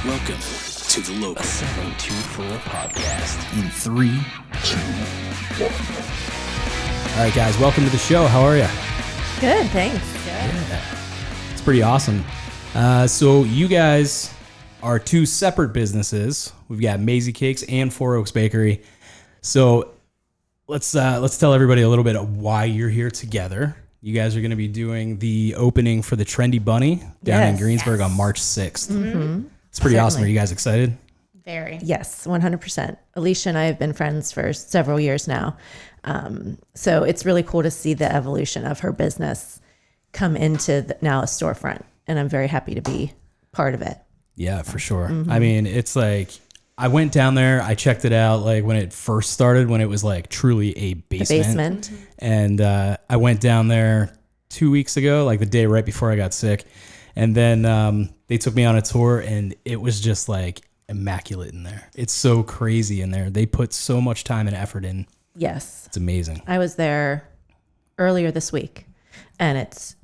Welcome to the Local 724 podcast. in 3, 2, 1. All right, guys, welcome to the show. How are you? Good, thanks. Yeah. It's pretty awesome. So you guys are two separate businesses. We've got Maisy Cakes and Four Oaks Bakery. So let's tell everybody a little bit of why you're here together. You guys are going to be doing the opening for the Trendy Bunny down in Greensburg on March 6th. Mm-hmm. It's pretty awesome. Are you guys excited? Very. Yes, 100%. Alicia and I have been friends for several years now. So it's really cool to see the evolution of her business come into now a storefront. And I'm very happy to be part of it. Yeah, for sure. Mm-hmm. I mean, it's like, I went down there, I checked it out like when it first started, when it was like truly a basement. And I went down there 2 weeks ago, like the day right before I got sick. And then they took me on a tour and it was just like immaculate in there. It's so crazy in there. They put so much time and effort in. Yes. It's amazing. I was there earlier this week and it's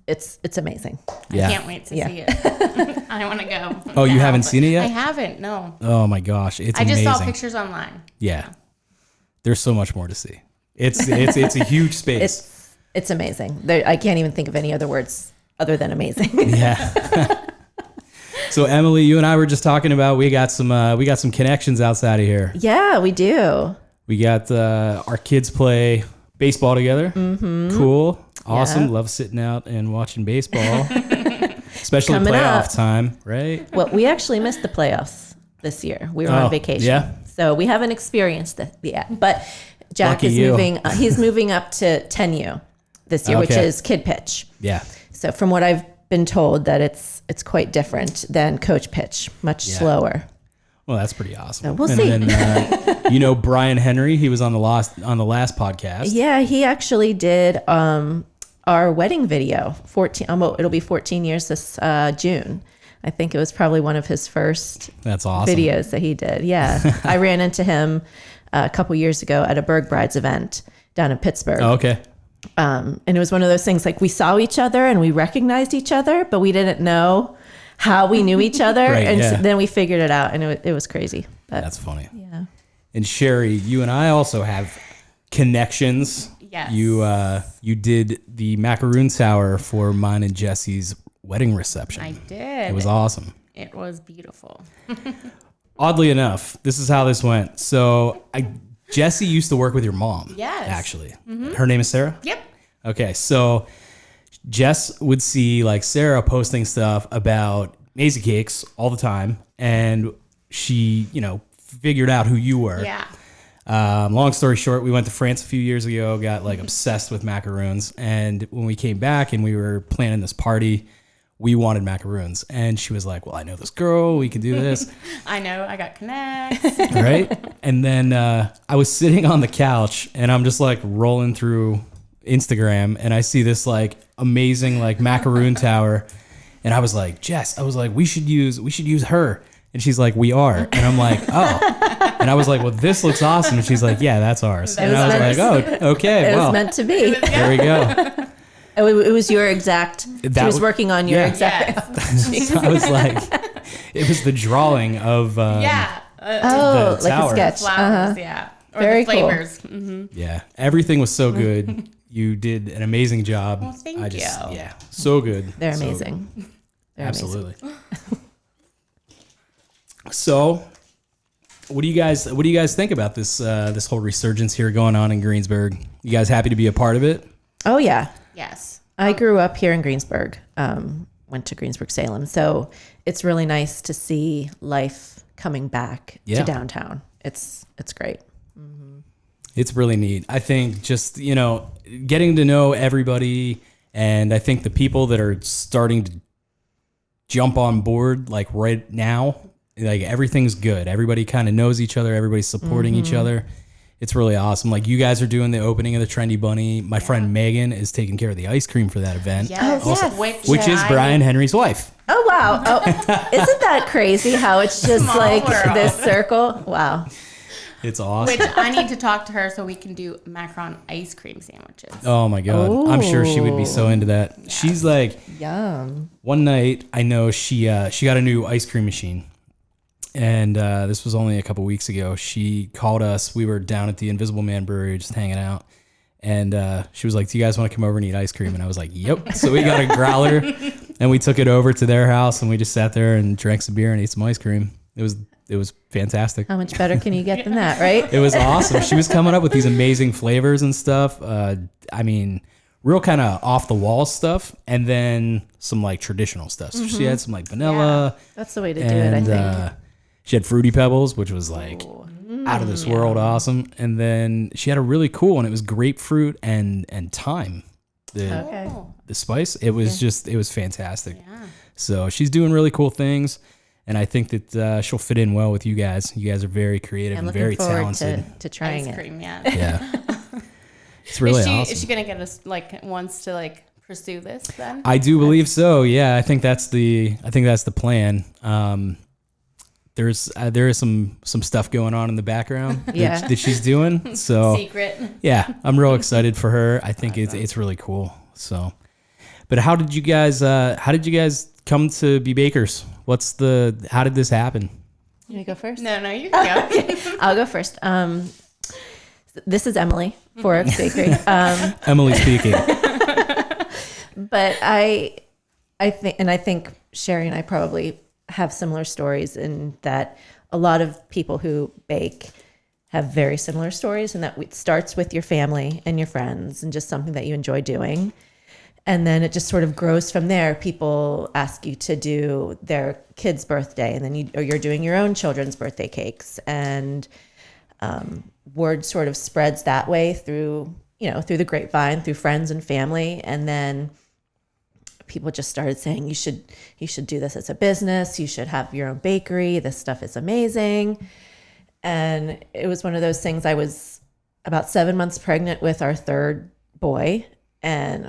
amazing. Yeah. I can't wait to see it. I want to go. Oh, you haven't seen it yet? I haven't, no. Oh my gosh. It's amazing. I just saw pictures online. Yeah. There's so much more to see. It's a huge space. It's amazing. I can't even think of any other words other than amazing. Yeah. So Emily, you and I were just talking about we got some connections outside of here. Yeah, we do. We got our kids play baseball together. Mm-hmm. Cool. Awesome. Yeah. Love sitting out and watching baseball. Especially Coming playoff up. Time, right? Well, we actually missed the playoffs this year. We were on vacation. Yeah. So we haven't experienced it yet. But Jack Lucky is you. moving. He's moving up to 10U this year, which is kid pitch. Yeah. So from what I've been told, that it's quite different than coach pitch, much slower. Well, that's pretty awesome. So we'll see. And then, Brian Henry, he was on the last podcast. Yeah, he actually did our wedding video. It'll be 14 years this June. I think it was probably one of his first That's awesome. videos that he did. Yeah, I ran into him a couple years ago at a Berg Brides event down in Pittsburgh. Oh, okay. And it was one of those things like we saw each other and we recognized each other, but we didn't know how we knew each other. Right, and yeah. so then we figured it out and it was crazy. But That's funny. yeah. And Cheri, you and I also have connections. Yes. You did the macaroon sour for mine and Jesse's wedding reception. I did. It was awesome. It was beautiful. Oddly enough, this is how this went. So Jesse used to work with your mom. Yes. Actually. Mm-hmm. Her name is Sarah? Yep. Okay, so Jess would see like Sarah posting stuff about Maisy Cakes all the time, and she, figured out who you were. Yeah. Long story short, we went to France a few years ago, got like obsessed with macaroons, and when we came back and we were planning this party, we wanted macaroons, and she was like, "Well, I know this girl, we can do this." I know, I got connects. Right? And then I was sitting on the couch, and I'm just like rolling through Instagram, and I see this like amazing like macaroon tower, and I was like, Jess, we should use her, and she's like, we are, and I'm like, oh, and I was like, well, this looks awesome, and she's like, yeah, that's ours, and I was like, oh, okay, It well, was meant to be. there we go. It was your exact. She was working on your exact. Yes. So I was like, it was the drawing of Yeah. Oh, the like tower. a sketch. Flowers, yeah. Or Very the cool. flavors. Mm-hmm. Yeah, everything was so good. You did an amazing job. Well, thank you. Yeah, so good. They're So amazing. They're Absolutely. So, what do you guys think about this this whole resurgence here going on in Greensburg? You guys happy to be a part of it? Oh yeah, Yes. I grew up here in Greensburg. Went to Greensburg, Salem, so it's really nice to see life coming back to downtown. It's great. It's really neat. I think just, getting to know everybody, and I think the people that are starting to jump on board like right now, like everything's good. Everybody kind of knows each other. Everybody's supporting each other. It's really awesome. Like you guys are doing the opening of the Trendy Bunny. My friend Megan is taking care of the ice cream for that event. Yes. Oh, yes. Which is Brian Henry's wife. Oh wow! Oh, isn't that crazy? How it's just Small like world. this circle. Wow. It's awesome. Which I need to talk to her so we can do macaron ice cream sandwiches. Oh my God. I'm sure she would be so into that. Yeah. She's like, Yum. one night, I know she got a new ice cream machine. And this was only a couple weeks ago. She called us. We were down at the Invisible Man Brewery just hanging out. And she was like, do you guys want to come over and eat ice cream? And I was like, yep. So we got a growler and we took it over to their house and we just sat there and drank some beer and ate some ice cream. It was fantastic. How much better can you get than that, right? It was awesome. She was coming up with these amazing flavors and stuff. I mean, real kind of off the wall stuff, and then some like traditional stuff. So she had some like vanilla. That's the way to do it, I think. She had Fruity Pebbles, which was like out of this world awesome. And then she had a really cool one. It was grapefruit and thyme. The spice. It was it was fantastic. Yeah. So she's doing really cool things. And I think that she'll fit in well with you guys. You guys are very creative and very talented. To trying Ice cream, it. yeah. It's really awesome. Is she gonna get us wants to pursue this then? I do believe so. Yeah, I think that's the plan. There is some stuff going on in the background that she's doing. So secret. Yeah, I'm real excited for her. I think it's really cool. So, but how did you guys come to be bakers? How did this happen? You want to go first? No, you can go. I'll go first. This is Emily, Four Oaks Bakery. Emily speaking. But I think Cheri and I probably have similar stories in that a lot of people who bake have very similar stories, and that it starts with your family and your friends and just something that you enjoy doing. And then it just sort of grows from there. People ask you to do their kid's birthday, and then you're doing your own children's birthday cakes, and word sort of spreads that way through the grapevine, through friends and family. And then people just started saying, you should do this as a business. You should have your own bakery. This stuff is amazing. And it was one of those things. I was about 7 months pregnant with our third boy. And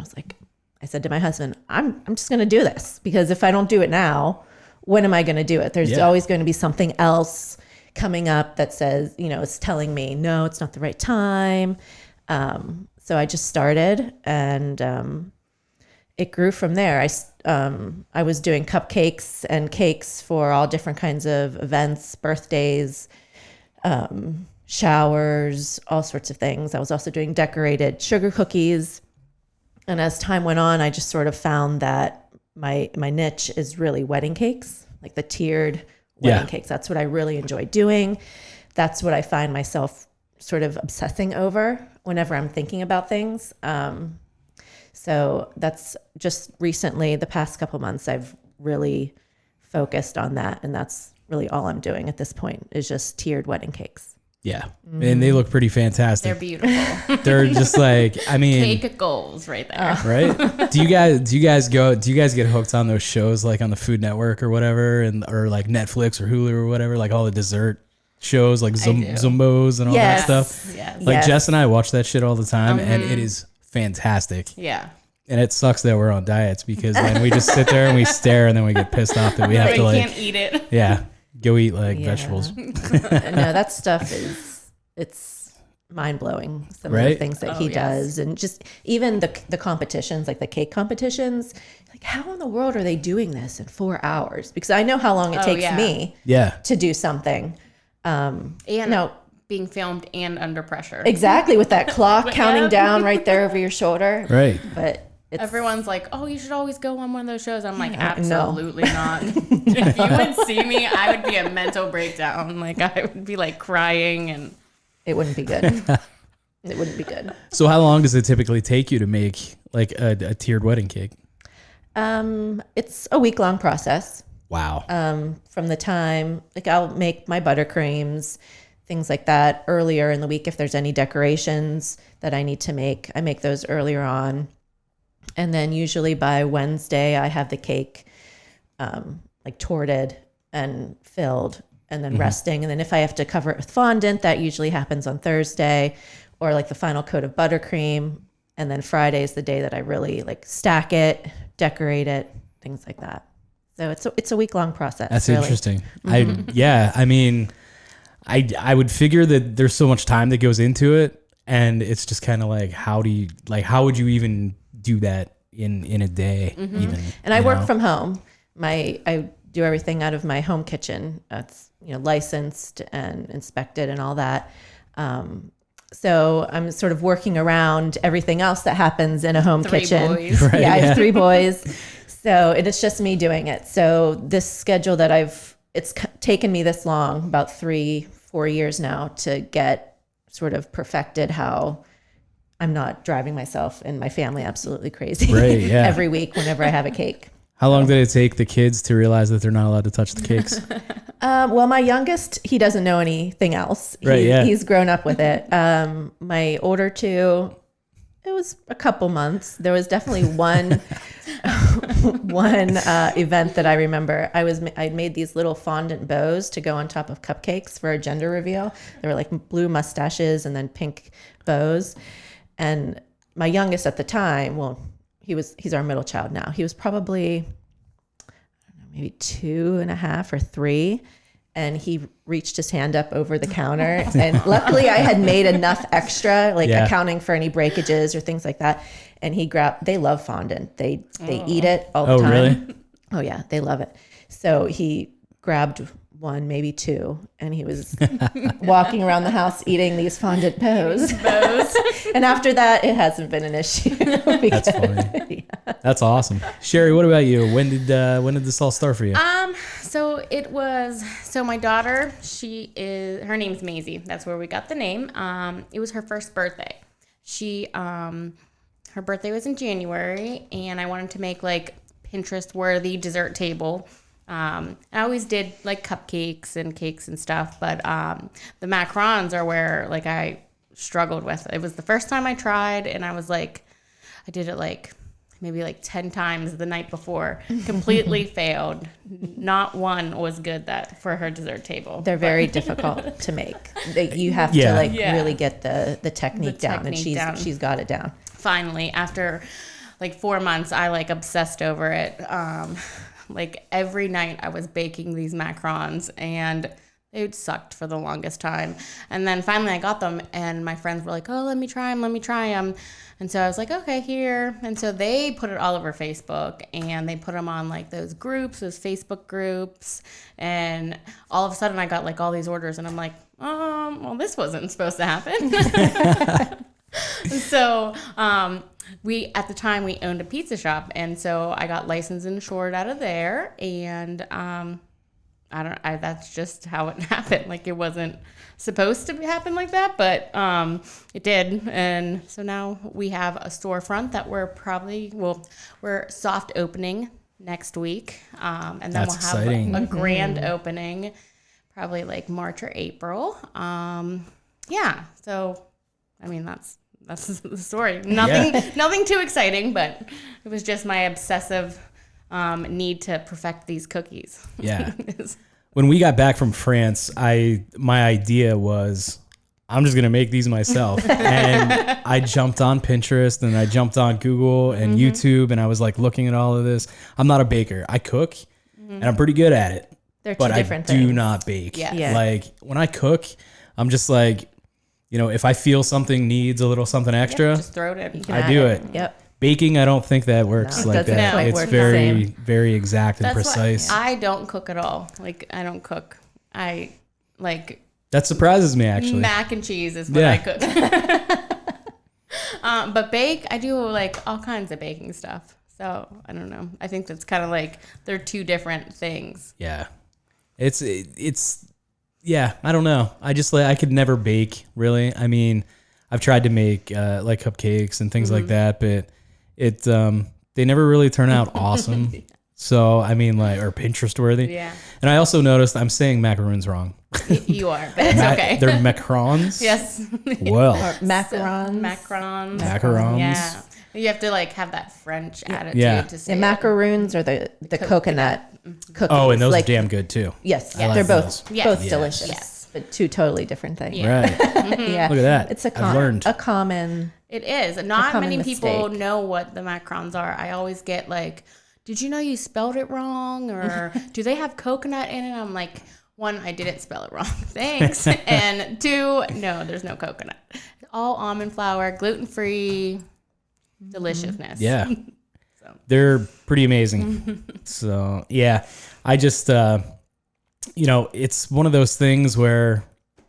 I said to my husband, I'm just going to do this, because if I don't do it now, when am I going to do it? There's always going to be something else coming up that says, it's telling me, no, it's not the right time. So I just started, and it grew from there. I was doing cupcakes and cakes for all different kinds of events, birthdays, showers, all sorts of things. I was also doing decorated sugar cookies. And as time went on, I just sort of found that my niche is really wedding cakes, like the tiered wedding cakes. That's what I really enjoy doing. That's what I find myself sort of obsessing over whenever I'm thinking about things. So that's just recently, the past couple months, I've really focused on that. And that's really all I'm doing at this point, is just tiered wedding cakes. Yeah. And they look pretty fantastic. They're beautiful. They're just cake goals right there. Right? Do you guys get hooked on those shows like on the Food Network or whatever, or like Netflix or Hulu or whatever, like all the dessert shows like Zumbos and all that stuff? Yes. Like Jess and I watch that shit all the time, and it is fantastic. Yeah. And it sucks that we're on diets, because then we just sit there and we stare, and then we get pissed off that we have to can't eat it. Yeah. Go eat vegetables. No, that stuff it's mind blowing. Some of the things that he does, and just even the competitions, like the cake competitions. Like, how in the world are they doing this in 4 hours? Because I know how long it takes me to do something. Being filmed and under pressure. Exactly, with that clock counting down right there over your shoulder. Right. But everyone's like, oh, you should always go on one of those shows. I'm like, absolutely not. If you would see me, I would be a mental breakdown. Like, I would be like crying, and it wouldn't be good. It wouldn't be good. So how long does it typically take you to make like a tiered wedding cake? It's a week-long process. Wow. From the time, like, I'll make my buttercreams, things like that earlier in the week. If there's any decorations that I need to make, I make those earlier on. And then usually by Wednesday, I have the cake like torted and filled, and then resting. And then if I have to cover it with fondant, that usually happens on Thursday, or like the final coat of buttercream. And then Friday is the day that I really like stack it, decorate it, things like that. So it's a week-long process. That's really interesting. I would figure that there's so much time that goes into it, and it's just kind of like, how would you even do that in a day? Even, and I work from home. I do everything out of my home kitchen. It's, licensed and inspected and all that. So I'm sort of working around everything else that happens in a home kitchen. Boys. Right, I have 3 boys. So it's just me doing it. So this schedule that it's taken me this long, about 3-4 years now, to get sort of perfected how I'm not driving myself and my family absolutely crazy Right, yeah. every week whenever I have a cake. How long did it take the kids to realize that they're not allowed to touch the cakes? Well, my youngest, he doesn't know anything else. Right, yeah. He's grown up with it. My older 2, it was a couple months. There was definitely one event that I remember. I made these little fondant bows to go on top of cupcakes for a gender reveal. They were like blue mustaches and then pink bows. And my youngest at the time, well, he's our middle child now. He was probably, maybe 2.5 or 3. And he reached his hand up over the counter. And luckily I had made enough extra, accounting for any breakages or things like that. And they love fondant. They eat it all the time. Really? Oh yeah, they love it. So he grabbed 1, maybe 2, and he was walking around the house eating these fondant bows. And after that, it hasn't been an issue. That's funny. Yeah. That's awesome. Cheri, what about you? When did this all start for you? So my daughter, her name's Maisy. That's where we got the name. It was her first birthday. Her birthday was in January, and I wanted to make like Pinterest worthy dessert table. I always did like cupcakes and cakes and stuff, but the macarons are where like I struggled with. It was the first time I tried, and I did it like maybe like 10 times the night before. Completely failed. Not one was good for her dessert table. They're very difficult to make. You have to really get the technique down, and she's got it down. Finally, after like 4 months, I like obsessed over it. Like every night I was baking these macarons, and it sucked for the longest time. And then finally I got them, and my friends were like, oh, let me try them. And so I was like, okay, here. And so they put it all over Facebook, and they put them on like those Facebook groups. And all of a sudden I got like all these orders, and I'm like, well, this wasn't supposed to happen. So, at the time we owned a pizza shop, and so I got licensed and insured out of there, and that's just how it happened. Like, it wasn't supposed to happen like that, but it did. And so now we have a storefront that we're soft opening next week, and then That's we'll have exciting. a grand opening probably like March or April. So I mean, that's the story. Nothing too exciting, but it was just my obsessive need to perfect these cookies. Yeah. When we got back from France, my idea was, I'm just going to make these myself. And I jumped on Pinterest, and I jumped on Google and YouTube, and I was like looking at all of this. I'm not a baker. I cook, and I'm pretty good at it. They're two different things. I do things. not bake. Yeah. Like, when I cook, I'm just like, if I feel something needs a little something extra, Just throw it in. I do it. Yep. Baking, I don't think that works No, it like doesn't that. quite It's work the very, same. very exact and precise. Why I don't cook at all. Like, I don't cook. I like That surprises me, actually. mac and cheese is what I cook. But bake, I do like all kinds of baking stuff. So I don't know. I think that's kind of like they're two different things. Yeah. It's I don't know. I could never bake, really. I mean, I've tried to make like cupcakes and things like that, but they never really turn out awesome. So, I mean, like, or Pinterest worthy. Yeah. And I also noticed I'm saying macaroons wrong. You are, but it's okay. They're macarons? Yes. Well, Macarons. Macarons. macarons. Yeah. You have to like have that French attitude Yeah. to say The it. macaroons are the coconut cookies. Oh, and those like, are damn good, too. Yes, I like they're both those. Yes. both Yes. delicious, Yes. but two totally different things. Yeah. Right. Yeah. Look at that. It's I've learned. a common. It is. Not common many people mistake. know what the macarons are. I always get like, did you know you spelled it wrong? Or do they have coconut in it? I'm like, 1, I didn't spell it wrong. Thanks. And 2, no, there's no coconut. All almond flour, gluten-free deliciousness. Yeah. They're pretty amazing. So, yeah. I just, it's one of those things where,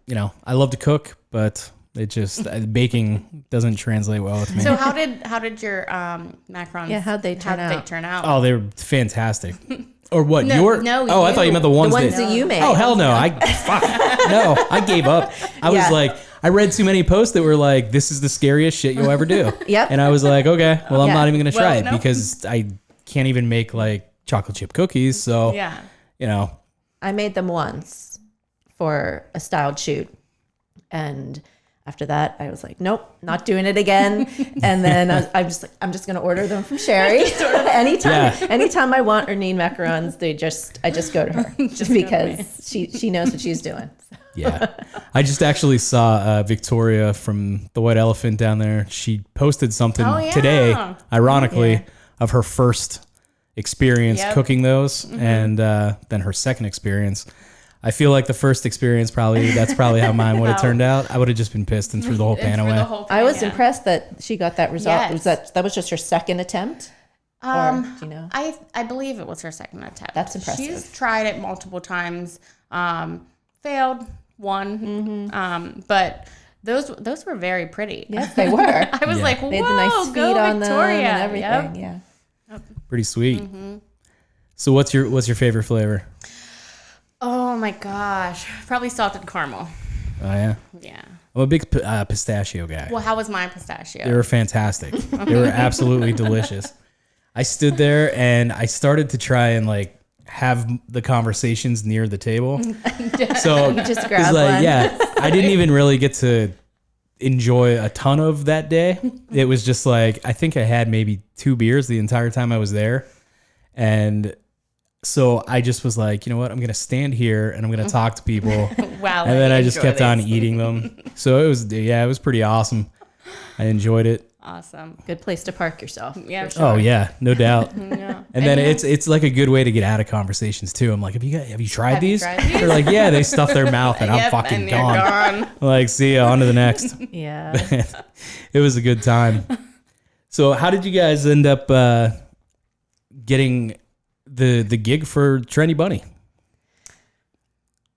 I love to cook, but it just baking doesn't translate well with me. So how did your macarons? Yeah, how'd they turn out? Oh, they were fantastic. Or what? No, your? no, Oh, I thought you meant the ones that you made. Oh, hell no! No, I gave up. I was like, I read too many posts that were like, "This is the scariest shit you'll ever do." Yep. And I was like, okay, well, I'm Yeah. not even gonna try it no. because I can't even make like chocolate chip cookies. So Yeah. I made them once for a styled shoot, and after that, I was like, nope, not doing it again. And then I'm just going to order them from Cheri. Anytime I want or need macarons, I just go to her just because she knows what she's doing. Yeah. I just actually saw Victoria from the White Elephant down there. She posted something today, ironically, of her first experience cooking those and then her second experience. I feel like the first experience that's probably how mine would have turned out. I would have just been pissed and threw the whole pan away. I was impressed that she got that result. Yes. That was just her second attempt? Or, do you know? I believe it was her second attempt. That's impressive. She's tried it multiple times, failed, won, but those were very pretty. Yes, they were. I was like, whoa, They had the nice go feet on them Victoria. and everything. Yep. Yeah. Pretty sweet. So what's your favorite flavor? Oh my gosh, probably salted caramel. Oh yeah. Yeah. I'm a big pistachio guy. Well, how was my pistachio? They were fantastic. They were absolutely delicious. I stood there and I started to try and like have the conversations near the table. So You just it's grabbed like, one. yeah, I didn't even really get to enjoy a ton of that day. It was just like, I think I had maybe 2 beers the entire time I was there. And so I just was like, you know what? I'm going to stand here and I'm going to talk to people. Wow. And then I just kept on these. eating them. So it was pretty awesome. I enjoyed it. Awesome. Good place to park yourself. Yeah. for sure. Oh yeah, no doubt. Yeah. And then it's like a good way to get out of conversations too. I'm like, have you tried Have you these? tried these? They're like, yeah, they stuff their mouth and I'm Yep, fucking and you're gone. gone. Like, see ya, on to the next. Yeah. It was a good time. So how did you guys end up getting the gig for Trendy Bunny?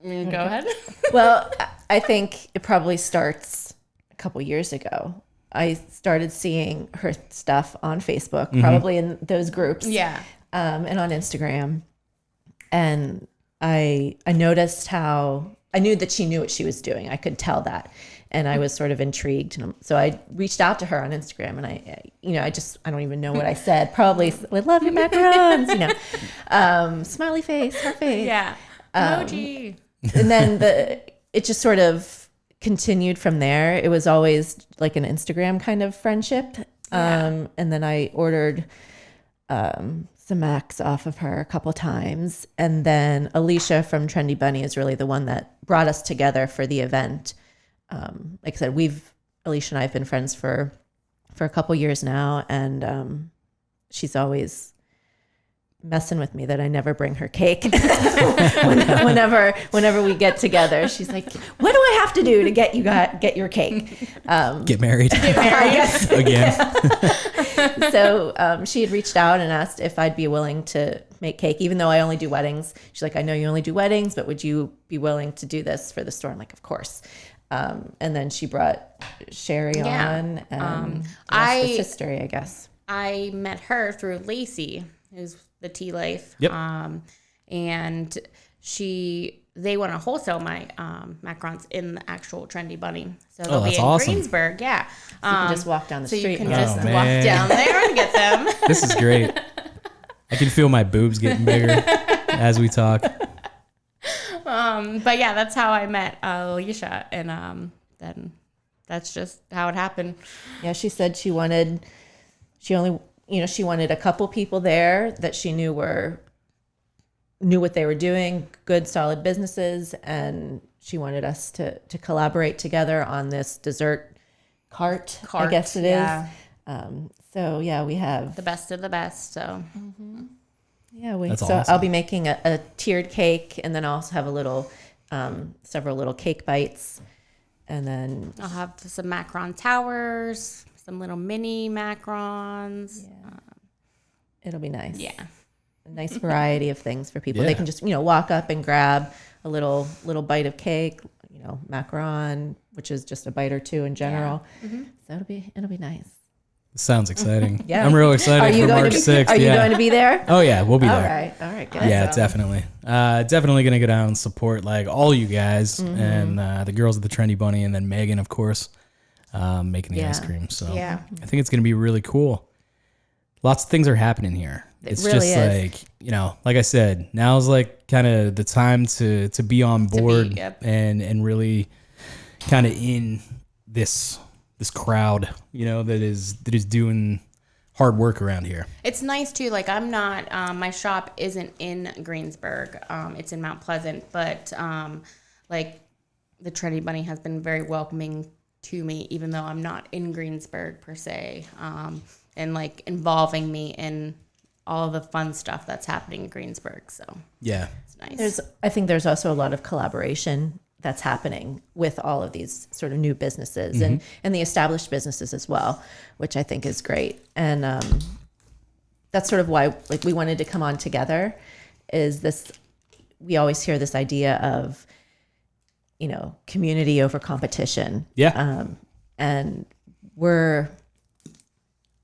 Go ahead. Well, I think it probably starts a couple years ago. I started seeing her stuff on Facebook, probably in those groups. Yeah. And on Instagram. And I noticed how I knew that she knew what she was doing. I could tell that. And I was sort of intrigued. And so I reached out to her on Instagram and I don't even know what I said. Probably, I love your macarons, smiley face, heart face. Yeah. Emoji. And then it just sort of continued from there. It was always like an Instagram kind of friendship. And then I ordered some Macs off of her a couple times. And then Alicia from Trendy Bunny is really the one that brought us together for the event. Like I said, Alicia and I have been friends for a couple years now. And she's always messing with me that I never bring her cake. whenever we get together, she's like, what do I have to do to get your cake? Get married. Yes. Again. So she had reached out and asked if I'd be willing to make cake, even though I only do weddings. She's like, I know you only do weddings, but would you be willing to do this for the store? I'm like, of course. And then she brought Cheri on, and the history, I guess. I met her through Lacey, who's the Tea Life. Yep. And they want to wholesale my macarons in the actual Trendy Bunny. So they'll be that's in awesome. Greensburg. Yeah. You can just walk down the street. So you can and just get Oh, them. walk man. down there and get them. This is great. I can feel my boobs getting bigger as we talk. But yeah, that's how I met Alicia. And then that's just how it happened. Yeah, she said she wanted a couple people there that she knew what they were doing, good, solid businesses, and she wanted us to collaborate together on this dessert cart, I guess it is. Yeah. So yeah, we have The best of the best. So That's so awesome. I'll be making a tiered cake, and then I'll also have several little cake bites, and then I'll have some macaron towers, some little mini macarons. it'll be nice. Yeah. a nice variety of things for people. Yeah. They can just, walk up and grab a little bite of cake, macaron, which is just a bite or two in general. So it'll be nice. Sounds exciting. Yeah. I'm real excited for March 6th. Are you going to be there? Oh yeah, we'll be there. All right, good. Yeah, definitely. Definitely gonna go down and support like all you guys and the girls at the Trendy Bunny, and then Megan, of course, making the ice cream. So Yeah. I think it's gonna be really cool. Lots of things are happening here. It's really just is. like, like I said, now's like kind of the time to be on board yep. and really kind of in this crowd, that is doing hard work around here. It's nice too. Like I'm not, my shop isn't in Greensburg. It's in Mount Pleasant, but like the Trendy Bunny has been very welcoming to me, even though I'm not in Greensburg per se, and like involving me in all the fun stuff that's happening in Greensburg. So Yeah. it's nice. I think there's also a lot of collaboration that's happening with all of these sort of new businesses and the established businesses as well, which I think is great. And that's sort of why like we wanted to come on together is this, we always hear this idea of, community over competition. Yeah. And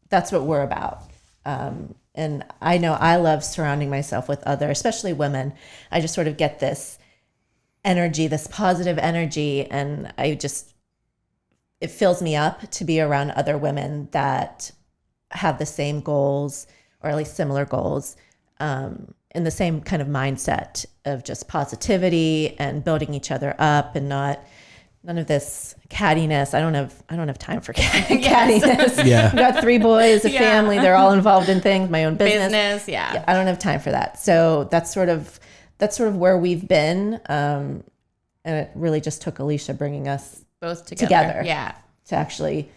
that's what we're about. And I know I love surrounding myself with other, especially women. I just sort of get this energy, this positive energy. And it fills me up to be around other women that have the same goals, or at least similar goals, in the same kind of mindset of just positivity and building each other up, and none of this cattiness. I don't have time for cattiness. Yeah. I've got 3 boys, a family. They're all involved in things, my own business. Yeah. I don't have time for that. So that's sort of where we've been. And it really just took Alicia bringing us Both together. Yeah. to actually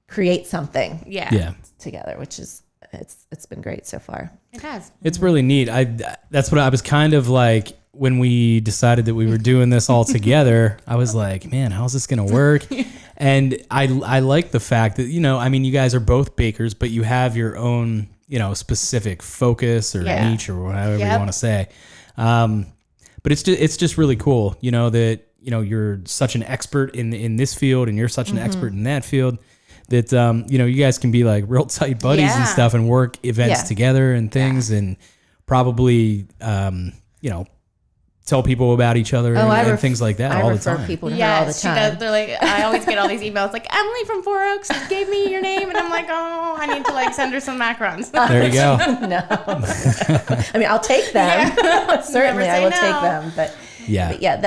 create something Yeah. together, which is, it's been great so far. It has. It's really neat. That's what I was kind of like when we decided that we were doing this all together. I was like, man, how's this going to work? And I like the fact that, you guys are both bakers, but you have your own, specific focus or niche or however you want to say. But it's just really cool, that, you're such an expert in this field and you're such an expert in that field that, you guys can be like real tight buddies and stuff and work events together and things and probably, tell people about each other and things like that all the time. I refer people to her all the time. She does. They're like, I always get all these emails like, Emily from Four Oaks gave me your name. And I'm like, oh, I need to send her some macarons. There you go. No. I mean, I'll take them. Certainly I will take them. But yeah,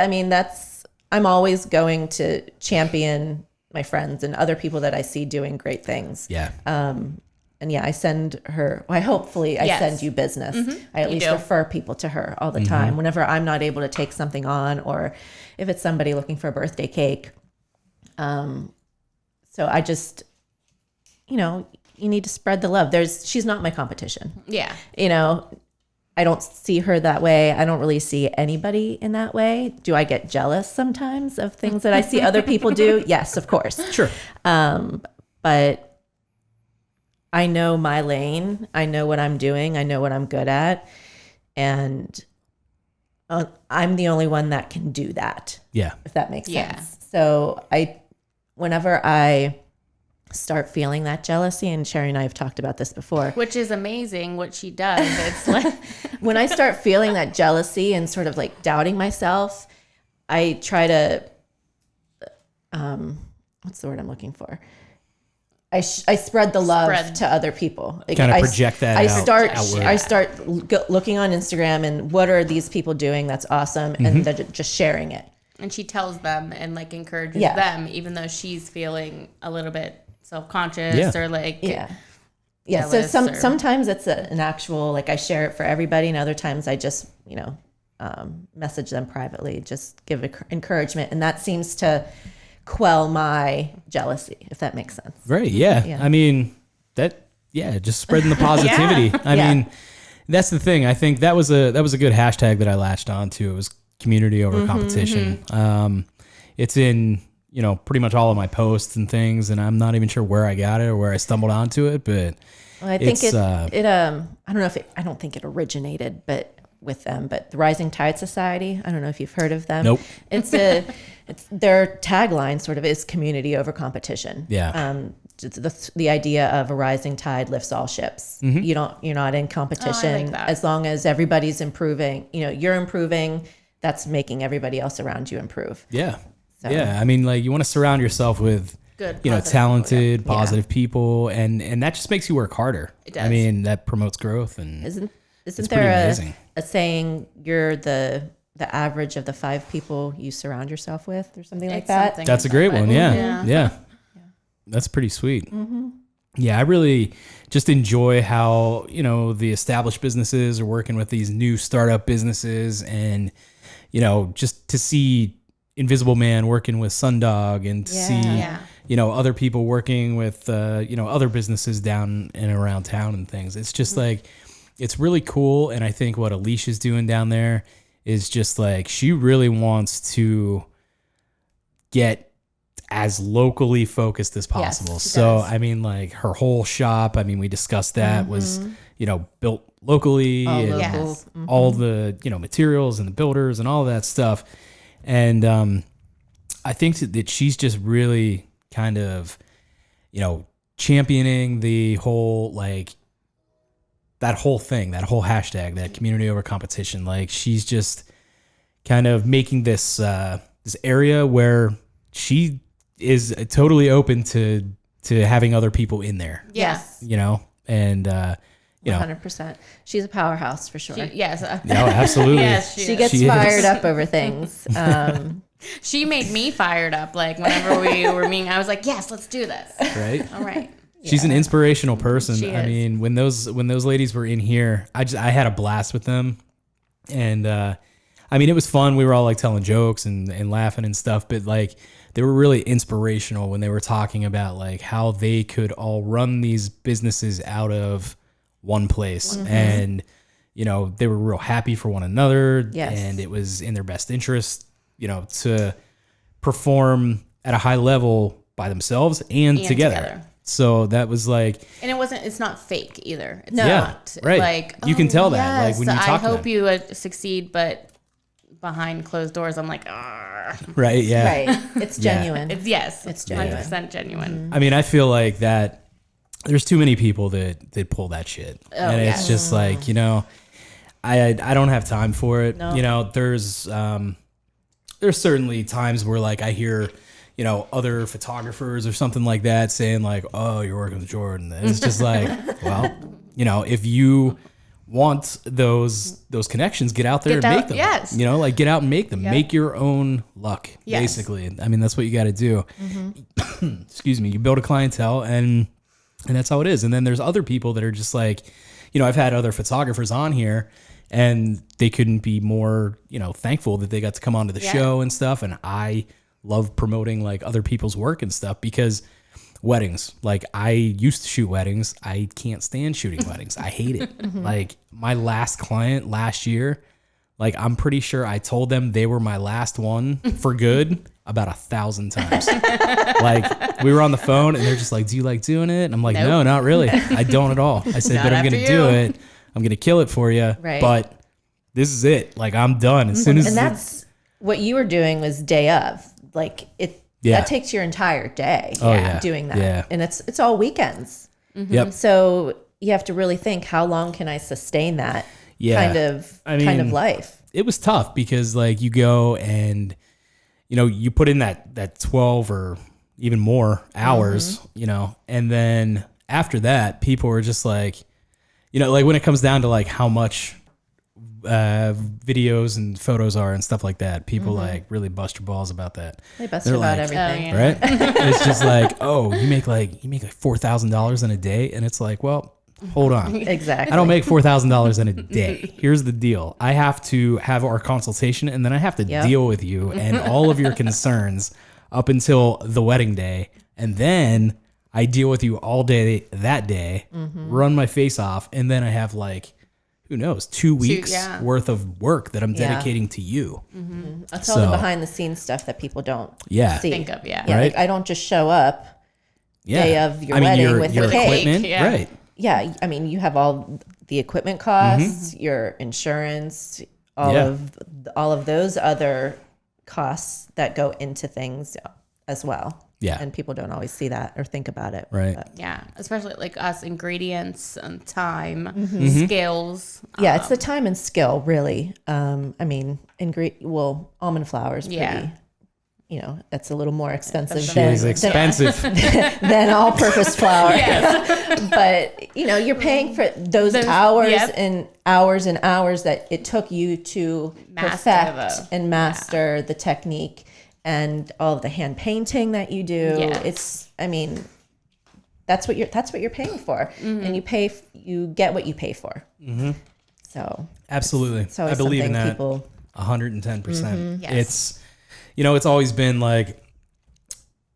I'm always going to champion my friends and other people that I see doing great things. Yeah. And I send her, hopefully I send you business. I at least refer people to her all the time whenever I'm not able to take something on, or if it's somebody looking for a birthday cake. So I just, you need to spread the love. She's not my competition. Yeah. I don't see her that way. I don't really see anybody in that way. Do I get jealous sometimes of things that I see other people do? Yes, of course. Sure. But I know my lane. I know what I'm doing. I know what I'm good at. And I'm the only one that can do that. Yeah. If that makes sense. So whenever I start feeling that jealousy, and Cheri and I have talked about this before. Which is amazing what she does. It's like when I start feeling that jealousy and sort of like doubting myself, I try to, what's the word I'm looking for? I spread the love to other people. Like, kind of project that outward. I start looking on Instagram and what are these people doing that's awesome, and then just sharing it. And she tells them and like encourages them, even though she's feeling a little bit self-conscious or like So sometimes it's an actual, like I share it for everybody, and other times I just message them privately, just give encouragement, and that seems to quell my jealousy, if that makes sense. Great. Yeah. I mean, just spreading the positivity. I mean, that's the thing. I think that was a good hashtag that I latched onto. It was community over competition. It's in, pretty much all of my posts and things, and I'm not even sure where I got it or where I stumbled onto it, but Well, I think it's, I don't know if I don't think it originated, but with them, but the Rising Tide Society. I don't know if you've heard of them. Nope. It's their tagline sort of is community over competition. Yeah. The idea of a rising tide lifts all ships. You're not in competition that. as long as everybody's improving. You're improving. That's making everybody else around you improve. Yeah. Yeah. I mean, like, you want to surround yourself with Good, talented, positive people, yeah. positive people, and that just makes you work harder. It does. I mean, that promotes growth, and Isn't it's there pretty amazing. a saying you're the average of the 5 people you surround yourself with, or something like It's that? something That's a like great that, one. but- Yeah. That's pretty sweet. Yeah, I really just enjoy how, the established businesses are working with these new startup businesses, and, just to see Invisible Man working with Sundog, and to see, Yeah. other people working with, other businesses down and around town and things. It's just like, it's really cool. And I think what Alicia's doing down there is just like, she really wants to get as locally focused as possible. she So, does. I mean, like, her whole shop, I mean, we discussed that was, built locally, All and local. Yes. all the, materials and the builders and all of that stuff. And I think that she's just really kind of, championing the whole, like, that whole thing, that whole hashtag, that community over competition. Like, she's just kind of making this this area where she is totally open to having other people in there, Yes, and 100%. She's a powerhouse for sure. Yes. no, absolutely. Yes, She gets She is. fired up over things. She made me fired up. Like, whenever we were meeting, I was like, yes, let's do this. Right. All right. She's an inspirational person. She I is. mean, when those ladies were in here, I had a blast with them, and I mean, it was fun. We were all like telling jokes and laughing and stuff, but like, they were really inspirational when they were talking about like how they could all run these businesses out of one place, and they were real happy for one another, Yes. and it was in their best interest, to perform at a high level by themselves and together. So that was like, And it's not fake either. It's No. Yeah, not right. like, You can tell that, like, when you I talk to hope them. you succeed, but behind closed doors, I'm like, right. Yeah. Right. It's genuine. it's genuine. 100% genuine. I mean, I feel like that there's too many people that pull that shit. And it's just like, I don't have time for it. No. There's certainly times where like I hear, other photographers or something like that saying like, oh, you're working with Jordan. And it's just like, well, if you want those connections, get out there and make them. Yes. Like, get out and make them. Make your own luck, Yes. basically. I mean, that's what you got to do. Excuse me. You build a clientele, and that's how it is. And then there's other people that are just like, I've had other photographers on here, and they couldn't be more, thankful that they got to come onto the show and stuff. And I love promoting like other people's work and stuff, because weddings, like, I used to shoot weddings. I can't stand shooting weddings. I hate it. Like, my last client last year, like, I'm pretty sure I told them they were my last one for good about 1,000 times. Like, we were on the phone and they're just like, do you like doing it? And I'm like, Nope. no, not really. I don't at all. I said, Not but I'm going to after do you. it. I'm going to kill it for you. Right. But this is it. Like, I'm done. As soon as And that's what you were doing was day of. Like, Yeah. that takes your entire day yeah. doing that. Yeah. And it's all weekends. Yep. So you have to really think, how long can I sustain that Yeah. kind of life? It was tough because like you go and you put in that 12 or even more hours, and then after that people are just like, like when it comes down to like how much videos and photos are and stuff like that, people like really bust your balls about that. They bust They're about like, everything. yeah. right? It's just like, oh, you make like $4,000 in a day, and it's like, well, hold on. Exactly. I don't make $4,000 in a day. Here's the deal. I have to have our consultation, and then I have to Yep. deal with you and all of your concerns up until the wedding day. And then I deal with you all day that day, run my face off, and then I have like, who knows, 2 weeks yeah. worth of work that I'm Yeah. dedicating to you. That's all the So- behind the scenes stuff that people don't Yeah. see. Think of, yeah. Yeah, Right. like, I don't just show up Yeah. day of your wedding with your the cake. equipment. Yeah. Right. yeah, I mean, you have all the equipment costs, your insurance, all of those other costs that go into things as well. Yeah. And people don't always see that or think about it. Right. But Yeah, especially like us, ingredients and time, Mm-hmm. skills. yeah, it's the time and skill, really. I mean, almond flour is pretty, Yeah. that's a little more expensive It is expensive. than all-purpose flour. But, you're paying for those hours and hours and hours that it took you to perfect and master the technique and all of the hand painting that you do. Yes. That's what you're paying for. And you get what you pay for. So Absolutely. so I believe in that. People 110%. Yes. It's, it's always been like,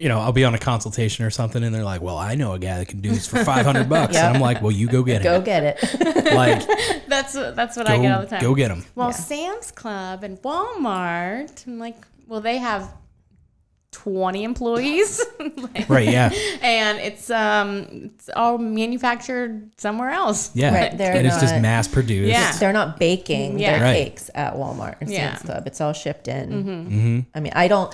I'll be on a consultation or something and they're like, well, I know a guy that can do this for $500. And I'm like, well, you go get go him. get it. Like, That's what I get all the time. go get him. Well, Sam's Club and Walmart, I'm like, well, they have 20 employees. Right. Yeah. And it's all manufactured somewhere else. Yeah. Right, they're and it's just not- mass produced. Yeah. They're not baking Yeah. their Right. cakes at Walmart or Yeah. Sam's Club. It's all shipped in. I mean, I don't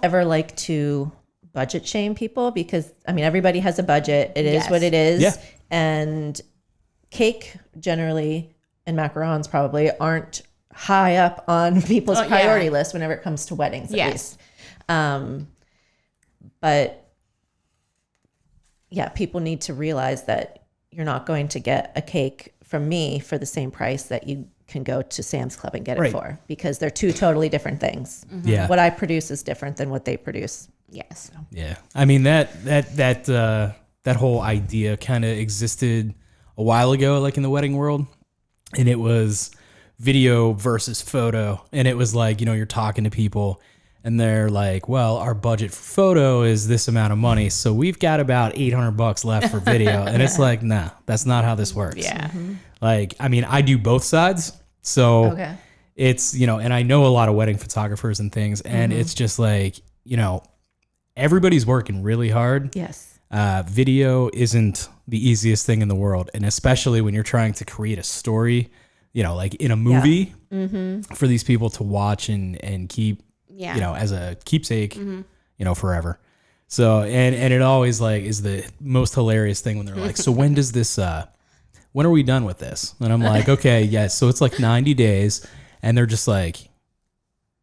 ever like to budget shame people because everybody has a budget. It is Yes. what it is. Yeah. And cake generally and macarons probably aren't high up on people's yeah. priority list whenever it comes to weddings, at Yes. least. But yeah, people need to realize that you're not going to get a cake from me for the same price that you can go to Sam's Club and get it Right. for, because they're two totally different things. Yeah. What I produce is different than what they produce. Yes. Yeah. I mean, that whole idea kind of existed a while ago, like in the wedding world. And it was video versus photo. And it was like, you're talking to people and they're like, well, our budget for photo is this amount of money. So we've got about $800 left for video. And it's like, nah, that's not how this works. Yeah. Like, I do both sides. So Okay. it's, and I know a lot of wedding photographers and things. And it's just like, everybody's working really hard. Yes. Video isn't the easiest thing in the world. And especially when you're trying to create a story, like in a movie for these people to watch and keep, Yeah. as a keepsake, forever. So, and it always like is the most hilarious thing when they're like, so when does this, when are we done with this? And I'm like, okay, yes. So it's like 90 days. And they're just like,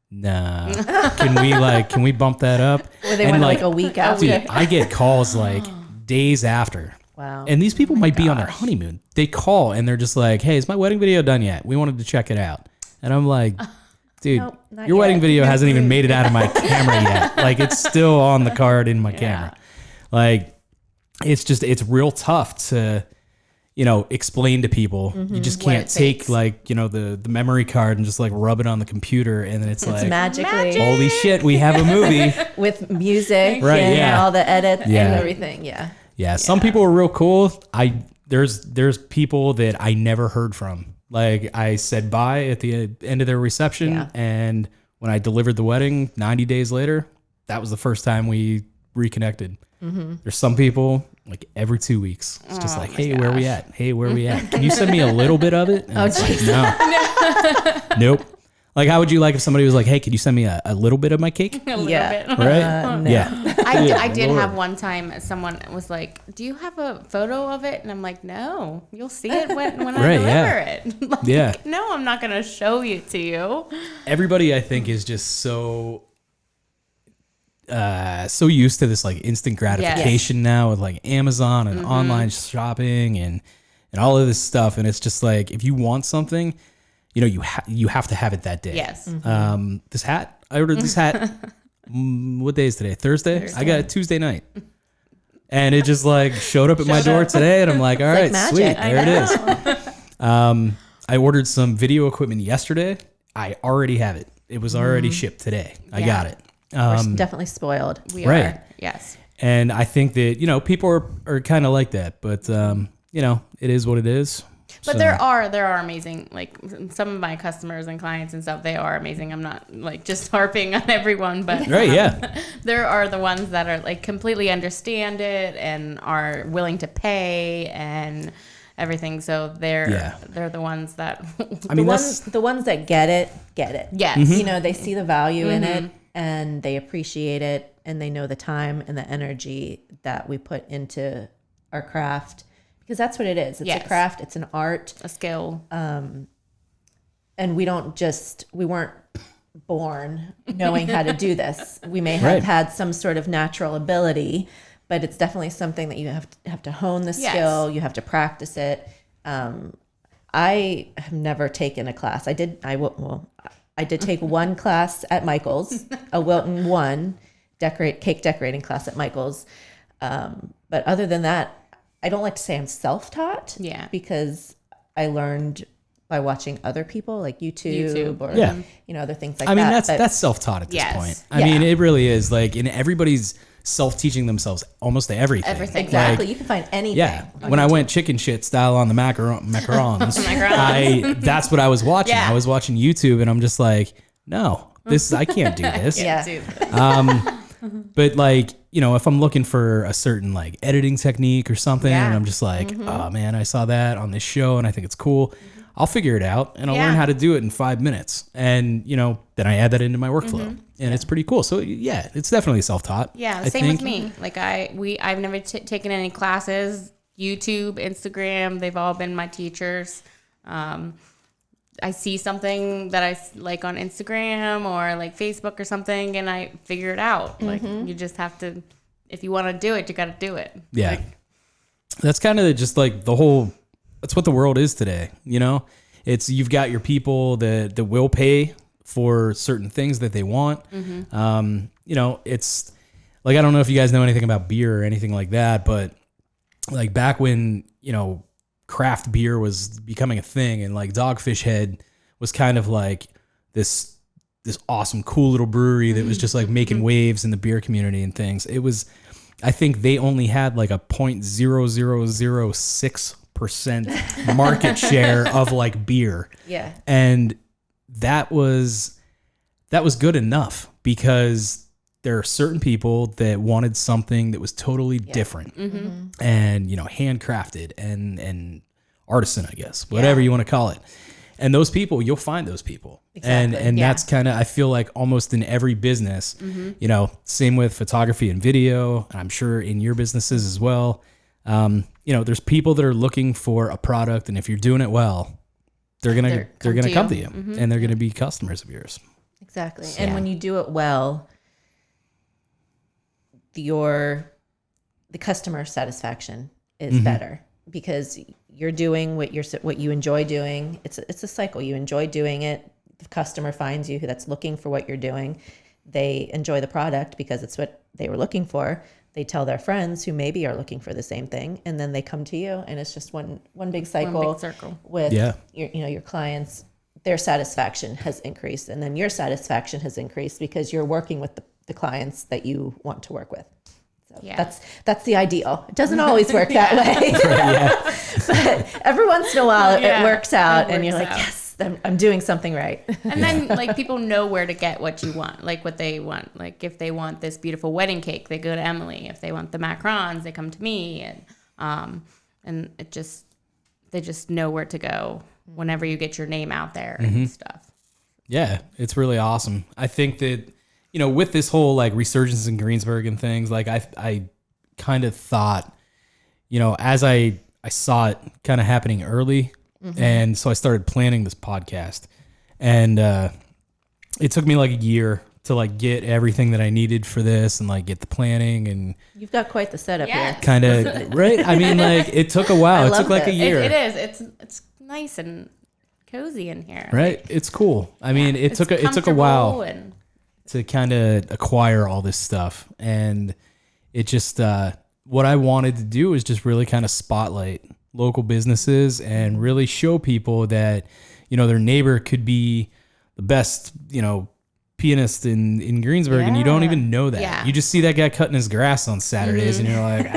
nah, can we bump that up? Or they And went like a week after. Dude, I get calls like days after. Wow. And these people might be on their honeymoon. They call and they're just like, hey, is my wedding video done yet? We wanted to check it out. And I'm like, dude, Nope, not your wedding yet. video hasn't even made it out of my camera yet. Like, it's still on the card in my camera. Like, it's real tough to, explain to people. You just What can't it take takes. like, the memory card and just like rub it on the computer. And then it's like, Magically holy shit, we have a movie. with music Right, and yeah. all the edits Yeah. and everything. Yeah. Yeah, some people are real cool. There's people that I never heard from. Like, I said bye at the end of their reception, Yeah. and when I delivered the wedding 90 days later, that was the first time we reconnected. There's some people like every 2 weeks. It's just like, hey, where we at? Hey, where we at? Can you send me a little bit of it? And it's like, no. Nope. Like, how would you like if somebody was like, hey, could you send me a little bit of my cake? A little Yeah. bit. Right? No. Yeah. I did Lord. have one time someone was like, do you have a photo of it? And I'm like, no, you'll see it when I Right, deliver yeah. it. Like, Yeah. no, I'm not going to show you to you. Everybody, I think, is just so used to this like instant gratification now with like Amazon and online shopping and all of this stuff, and it's just like, if you want something, you have to have it that day. Yes. This hat, I ordered this hat. What day is today? Thursday? I got it Tuesday night, and it just like showed up at my door today, and I'm like, all right, magic. sweet, there it is. I ordered some video equipment yesterday. I already have it. It was already shipped today. I Yeah. got it. We're definitely spoiled. We Right. are. Yes. And I think that, people are kind of like that, but, it is what it is. But there are amazing, like some of my customers and clients and stuff, they are amazing. I'm not like just harping on everyone, but Right, yeah. there are the ones that are like completely understand it and are willing to pay and everything. So they're the ones that I mean, the ones that get it. Yes. Mm-hmm. You know, they see the value in it and they appreciate it and they know the time and the energy that we put into our craft, because that's what it is. It's a craft, it's an art, a skill. And we weren't born knowing how to do this. We may have had some sort of natural ability, but it's definitely something that you have to hone the skill. You have to practice it. I have never taken a class. I did take one class at Michael's, a Wilton 1 cake decorating class at Michael's. But other than that, I don't like to say I'm self-taught. Yeah. Because I learned by watching other people like YouTube. Or other things like that. I mean, that's self-taught at this point. I mean, it really is. Like, and everybody's self-teaching themselves almost to everything. Exactly. Like, you can find anything. Yeah. When I went chicken shit style on the macarons, that's what I was watching. Yeah. I was watching YouTube and I'm just like, no, I can't do this. But like, if I'm looking for a certain like editing technique or something and I'm just like, oh man, I saw that on this show and I think it's cool. I'll figure it out and I'll learn how to do it in 5 minutes. And, then I add that into my workflow and it's pretty cool. So yeah, it's definitely self-taught. Yeah. Same with me. Like I've never taken any classes, YouTube, Instagram, they've all been my teachers. I see something that I like on Instagram or like Facebook or something and I figure it out. Like you just have to, if you want to do it, you got to do it. Yeah. Like, that's kind of just like that's what the world is today. You've got your people that will pay for certain things that they want. It's like, I don't know if you guys know anything about beer or anything like that, but like back when, craft beer was becoming a thing and like Dogfish Head was kind of like this awesome, cool little brewery that was just like making waves in the beer community and things. I think they only had like a 0.0006% market share of like beer. Yeah. And that was good enough because there are certain people that wanted something that was totally different and, handcrafted and artisan, I guess, whatever you want to call it. And those people, you'll find those people. Exactly. And that's kind of, I feel like almost in every business, same with photography and video, and I'm sure in your businesses as well. There's people that are looking for a product, and if you're doing it well, they're going to come to you and they're going to be customers of yours. Exactly. So. And when you do it well, the customer satisfaction is better because you're doing what you enjoy doing. It's a cycle. You enjoy doing it. The customer finds you that's looking for what you're doing. They enjoy the product because it's what they were looking for. They tell their friends who maybe are looking for the same thing, and then they come to you, and it's just one big cycle. One big circle. With your clients. Their satisfaction has increased, and then your satisfaction has increased because you're working with the clients that you want to work with. So that's the ideal. It doesn't always work that way, but every once in a while it works out, and you're like, yes, I'm doing something right. And then like people know where to get what you want, like what they want. Like if they want this beautiful wedding cake, they go to Emily. If they want the macarons, they come to me, and they just know where to go whenever you get your name out there and stuff. Yeah, it's really awesome. I think that, with this whole like resurgence in Greensburg and things, like I kind of thought, as I saw it kind of happening early. And so I started planning this podcast, and it took me like a year to like get everything that I needed for this and like get the planning, and you've got quite the setup here. Kind of, right? I mean, like it took a while. It took like a year. It is. It's nice and cozy in here. Right? Like, it's cool. I mean, it took a while to kind of acquire all this stuff, and it just what I wanted to do is just really kind of spotlight local businesses and really show people that, their neighbor could be the best, pianist in Greensburg, and you don't even know that. You just see that guy cutting his grass on Saturdays and you're like,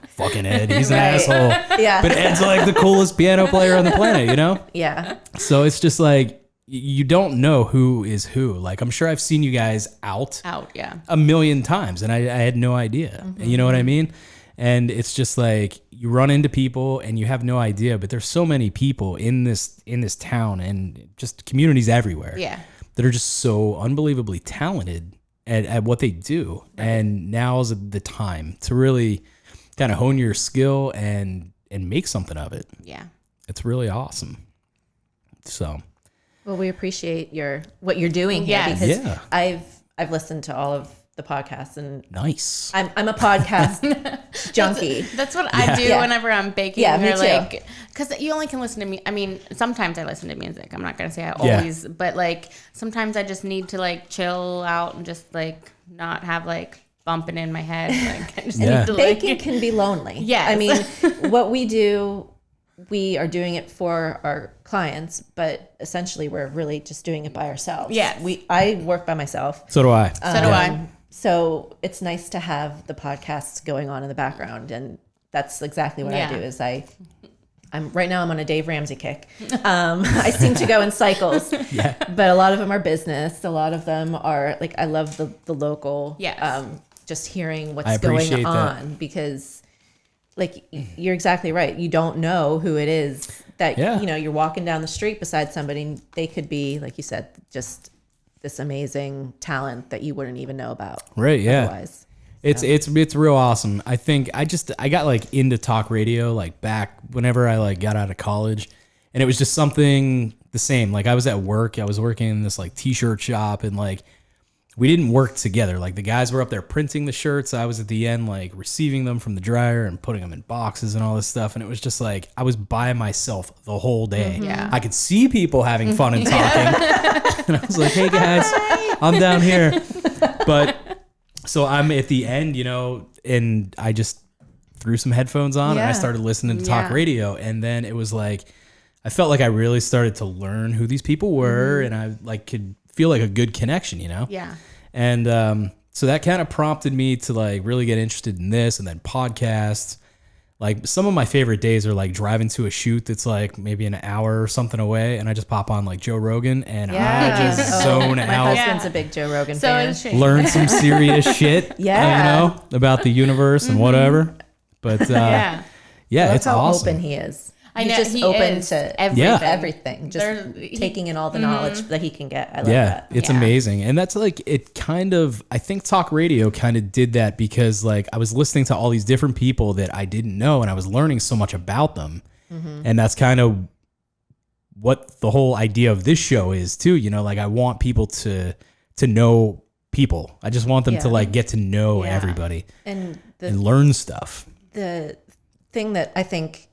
fuck fucking Ed. He's an asshole. Yeah. But Ed's like the coolest piano player on the planet, you know? Yeah. So it's just like, you don't know who is who. Like, I'm sure I've seen you guys out Yeah. a million times and I had no idea. You know what I mean? And it's just like, you run into people and you have no idea, but there's so many people in this town and just communities everywhere Yeah. that are just so unbelievably talented at what they do. Right. And now's the time to really kind of hone your skill and make something of it. Yeah. It's really awesome. So, well, we appreciate what you're doing here Yes. because I've listened to all of the podcasts and nice. I'm a podcast junkie. That's what I do whenever I'm baking. Yeah, me or too. like, because you only can listen to me. I mean, sometimes I listen to music. I'm not gonna say I always, but like sometimes I just need to like chill out and just like not have like bumping in my head. Like I just need to Baking can be lonely. Yes. I mean, what we do, we are doing it for our clients, but essentially we're really just doing it by ourselves. Yes. I work by myself. So do I. So do I. So it's nice to have the podcasts going on in the background, and that's exactly what I do. Is I'm right now I'm on a Dave Ramsey kick. I seem to go in cycles, but a lot of them are business. A lot of them are like I love the local. Just hearing what's going on because, like you're exactly right. You don't know who it is that you're walking down the street beside somebody. And they could be like you said, just this amazing talent that you wouldn't even know about. Right. Yeah. Otherwise. It's real awesome. I think I got like into talk radio like back whenever I like got out of college, and it was just something the same. Like I was at work, I was working in this like t-shirt shop, and like we didn't work together. Like the guys were up there printing the shirts, I was at the end like receiving them from the dryer and putting them in boxes and all this stuff, and it was just like I was by myself the whole day. Yeah. I could see people having fun and talking, and I was like, "Hey guys, I'm down here," but. So I'm at the end, and I just threw some headphones on and I started listening to talk radio. And then it was like, I felt like I really started to learn who these people were and I like could feel like a good connection, Yeah. And so that kind of prompted me to like really get interested in this and then podcasts. Like some of my favorite days are like driving to a shoot that's like maybe an hour or something away, and I just pop on like Joe Rogan and I just zone My out. husband's a big Joe Rogan So fan. is she. Learn some serious shit, about the universe and whatever. But I love it's how awesome. open he is. I know, He's just he open is to everything. Just taking in all the knowledge that he can get. I love that. It's amazing. And that's like, it kind of, I think talk radio kind of did that because like I was listening to all these different people that I didn't know and I was learning so much about them. And that's kind of what the whole idea of this show is too. Like I want people to know people. I just want them to like get to know everybody And learn stuff. the thing that I think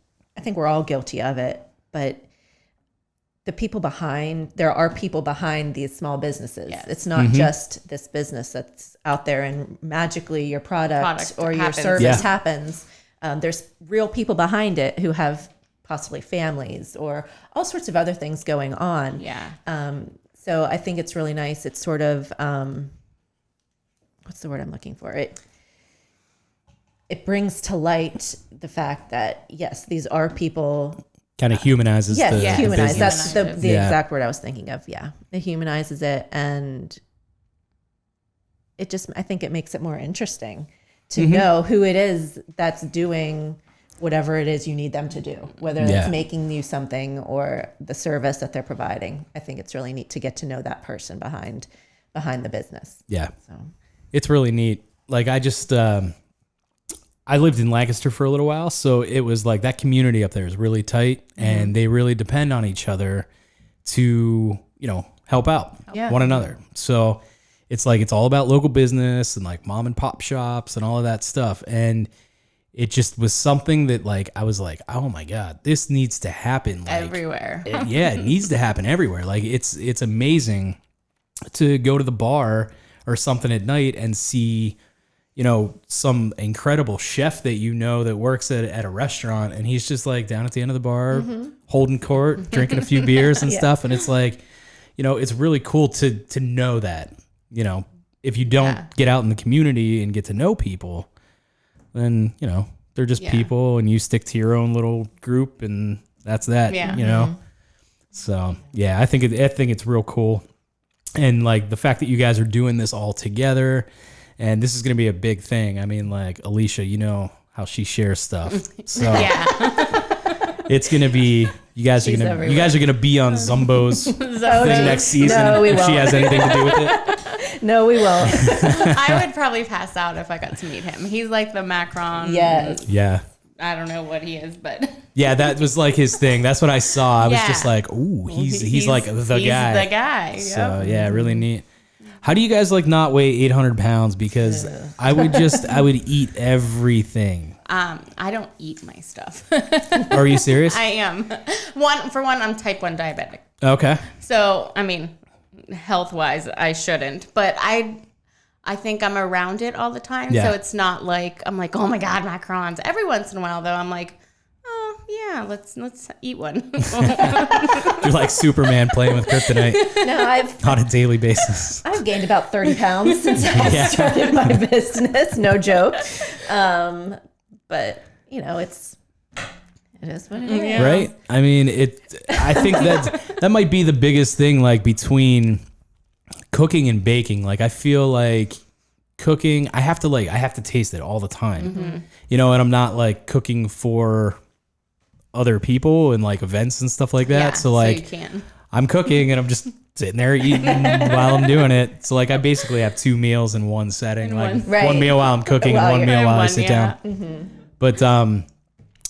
we're all guilty of it, but there are people behind these small businesses. Yes. It's not just this business that's out there and magically your product or your happens. service happens. There's real people behind it who have possibly families or all sorts of other things going on. Yeah. So I think it's really nice. It's sort of, what's the word I'm looking for? It brings to light the fact that, yes, these are people. Kind of humanizes the humanize. business. That's the exact word I was thinking of. Yeah. It humanizes it. And I think it makes it more interesting to know who it is that's doing whatever it is you need them to do, whether it's making you something or the service that they're providing. I think it's really neat to get to know that person behind the business. Yeah. So It's really neat. Like I just, I lived in Lancaster for a little while, so it was like that community up there is really tight and they really depend on each other to, help out one another. So it's like, it's all about local business and like mom and pop shops and all of that stuff. And it just was something that like, I was like, oh my God, this needs to happen. Like, Everywhere. it needs to happen everywhere. Like it's amazing to go to the bar or something at night and see, some incredible chef that works at a restaurant and he's just like down at the end of the bar, holding court, drinking a few beers and stuff. And it's like, it's really cool to know that, if you don't get out in the community and get to know people, then, They're just people, and you stick to your own little group, and that's that. Yeah. You know. So yeah, I think it's real cool, and like the fact that you guys are doing this all together, and this is gonna be a big thing. I mean, like Alicia, you know how she shares stuff, so Yeah. it's gonna be you guys are gonna be on Zumbo's thing next season No, we if she won't. has anything to do with it. No, we won't. I would probably pass out if I got to meet him. He's like the macaron. Yes. Yeah. I don't know what he is, but Yeah, that was like his thing. That's what I saw. I was Yeah. just like, ooh, he's like the guy. He's the guy. So yeah, really neat. How do you guys like not weigh 800 pounds? Because I would eat everything. I don't eat my stuff. Are you serious? I am. For one, I'm type 1 diabetic. Okay. So, I mean, health-wise, I shouldn't. But I think I'm around it all the time. Yeah. So it's not like, I'm like, oh my God, macarons. Every once in a while, though, I'm like, oh, yeah, let's eat one. You're like Superman playing with kryptonite No, on a daily basis. I've gained about 30 pounds since I started my business. No joke. But you know, it is what it is. Yeah. Right? I mean, I think that might be the biggest thing, like between cooking and baking. Like I feel like cooking, I have to taste it all the time. You know, and I'm not like cooking for other people and like events and stuff like that. Yeah, so like you can. I'm cooking and I'm just sitting there eating while I'm doing it. So like I basically have 2 meals in one setting, like one- Right. one meal while I'm cooking and While one you're- meal while I one, sit yeah. down. But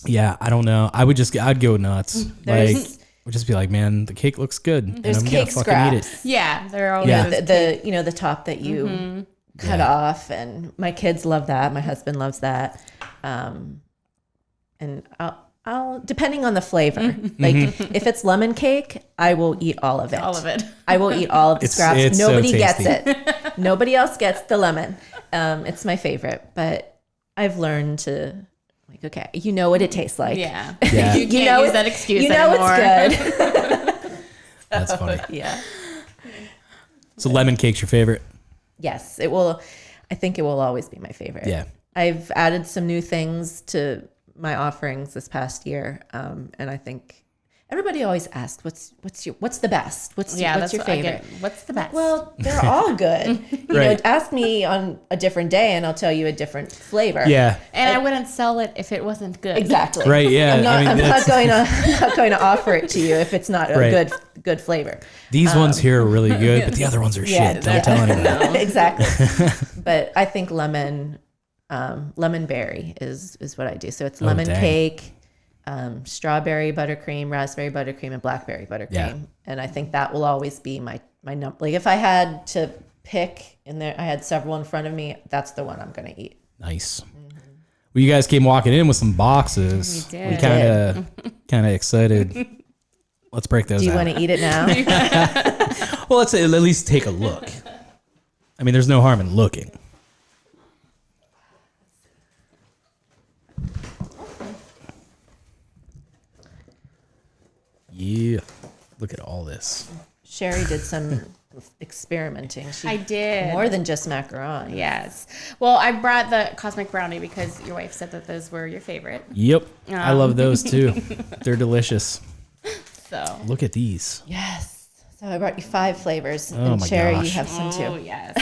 yeah, I don't know. I'd go nuts. There's- Like would just be like, man, the cake looks good, and There's I'm gonna cake fucking eat it. scraps. Yeah, they're all Yeah. those The top that you cut off, and my kids love that. My husband loves that. And I'll depending on the flavor. Like if it's lemon cake, I will eat all of it. all of it. I will eat all of the scraps. it's so Nobody gets tasty. it. Nobody else gets the lemon. It's my favorite, but I've learned to like, okay, you know what it tastes like. Yeah. Yeah. You can't know use it- that excuse You know anymore. it's good. That's funny. Yeah. So lemon cake's your favorite? Yes, it will. I think it will always be my favorite. Yeah. I've added some new things to my offerings this past year, and I think everybody always asks, "What's the best? What's your what I favorite?" get. What's the best? Well, they're all good. You know, Right. ask me on a different day, and I'll tell you a different flavor. Yeah. and I wouldn't sell it if it wasn't good. Exactly. Right. Yeah. I'm not, I mean, I'm that's- not going to offer it to you if it's not a Right. good flavor. these ones here are really good, but the other ones are shit. Don't tell anybody. Exactly. But I think lemon berry is what I do. So it's lemon dang. cake, strawberry buttercream, raspberry buttercream, and blackberry buttercream. Yeah. And I think that will always be my number. Like if I had to pick, and there I had several in front of me, that's the one I'm going to eat. Nice. Well, you guys came walking in with some boxes. We did. We kind of excited. Let's break those Do you out. want to eat it now? Well, let's at least take a look. I mean, there's no harm in looking. Yeah. Look at all this. Cheri did some experimenting. I did. More than just macaron. Yes. Well, I brought the cosmic brownie because your wife said that those were your favorite. Yep. I love those too. They're delicious. So. Look at these. Yes. So I brought you 5 flavors. Oh and my Cheri, gosh. you have some Oh too. yes.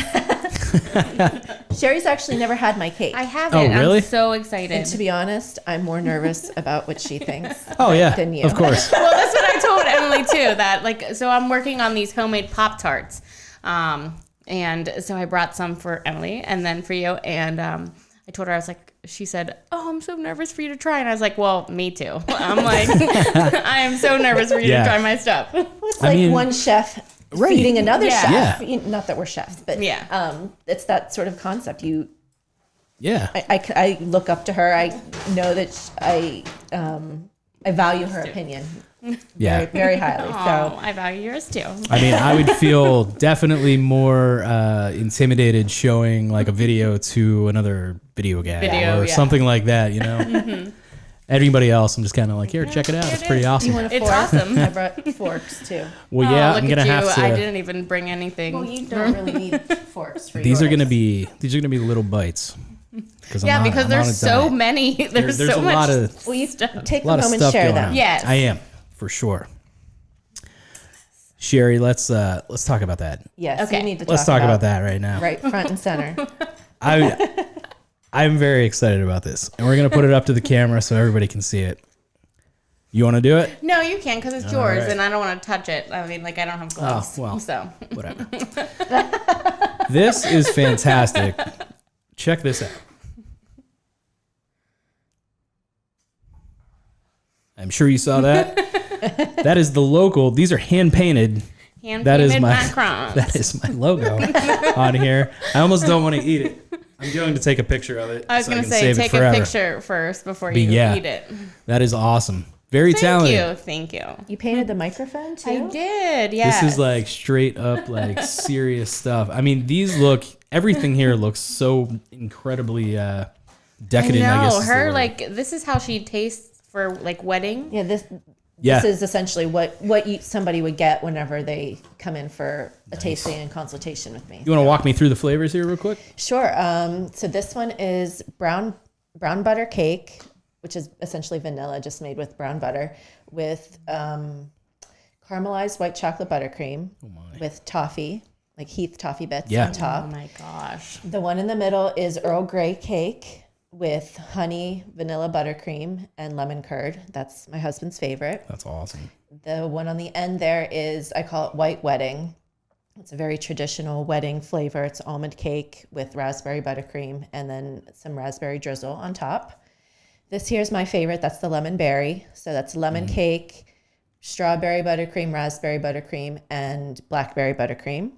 Cheri's actually never had my cake. I haven't. Oh, really? I'm so excited. And to be honest, I'm more nervous about what she thinks Oh, yeah. than you. Of course. Well, that's what I told Emily too. That like, so I'm working on these homemade Pop-Tarts, and so I brought some for Emily and then for you. And I told her, I was like, she said, "Oh, I'm so nervous for you to try," and I was like, "Well, me too." I'm like, I am so nervous for you Yeah. to try my stuff. It's I like mean- one chef Right. feeding another Yeah. chef. Not that we're chefs, but Yeah. it's that sort of concept. Yeah. I look up to her. I know that I value her opinion Yeah. very, very highly. Oh, So I value yours too. I mean, I would feel definitely more intimidated showing like a video to another video guy Video, or yeah. something like that, you know? Everybody else, I'm just kind of like, here, check it out. It's pretty awesome. you want a It's fork? awesome. I brought forks too. Well, yeah, look I'm gonna at you. have to. I didn't even bring anything. Well, you don't really need forks for These are yours. gonna be little bites. because because there's so many. There's there's so a much lot of Will you take a lot them of home and stuff share going them? on. Yes. I am for sure. Cheri, let's talk about that. Yes, Okay. you need to Let's talk about that right now. right front and center. I'm very excited about this, and we're gonna put it up to the camera so everybody can see it. You want to do it? No, you can because it's yours, right. and I don't want to touch it. I mean, like I don't have gloves. well. So Whatever. This is fantastic. Check this out. I'm sure you saw that. That is the local. These are hand painted. That is my macarons. That is my logo on here. I almost don't want to eat it. I'm going to take a picture of it. I was so going to can say, save it take a forever. picture first before But you yeah. eat it. That is awesome. Very talented. Thank you. You painted the microphone too? I did, yeah. This is like straight up like serious stuff. I mean, everything here looks so incredibly decadent, I guess. No, is the her word. like this is how she tastes for like wedding. Yeah, this Yeah. is essentially what somebody would get whenever they come in for a tasting and consultation with me. You want to walk me through the flavors here real quick? Sure. So this one is brown butter cake, which is essentially vanilla, just made with brown butter, with caramelized white chocolate buttercream, with toffee, like Heath toffee bits Yeah. on top. Oh my gosh. The one in the middle is Earl Grey cake with honey, vanilla buttercream, and lemon curd. That's my husband's favorite. That's awesome. The one on the end there is, I call it white wedding. It's a very traditional wedding flavor. It's almond cake with raspberry buttercream and then some raspberry drizzle on top. This here's my favorite. That's the lemon berry. So that's lemon cake, strawberry buttercream, raspberry buttercream, and blackberry buttercream.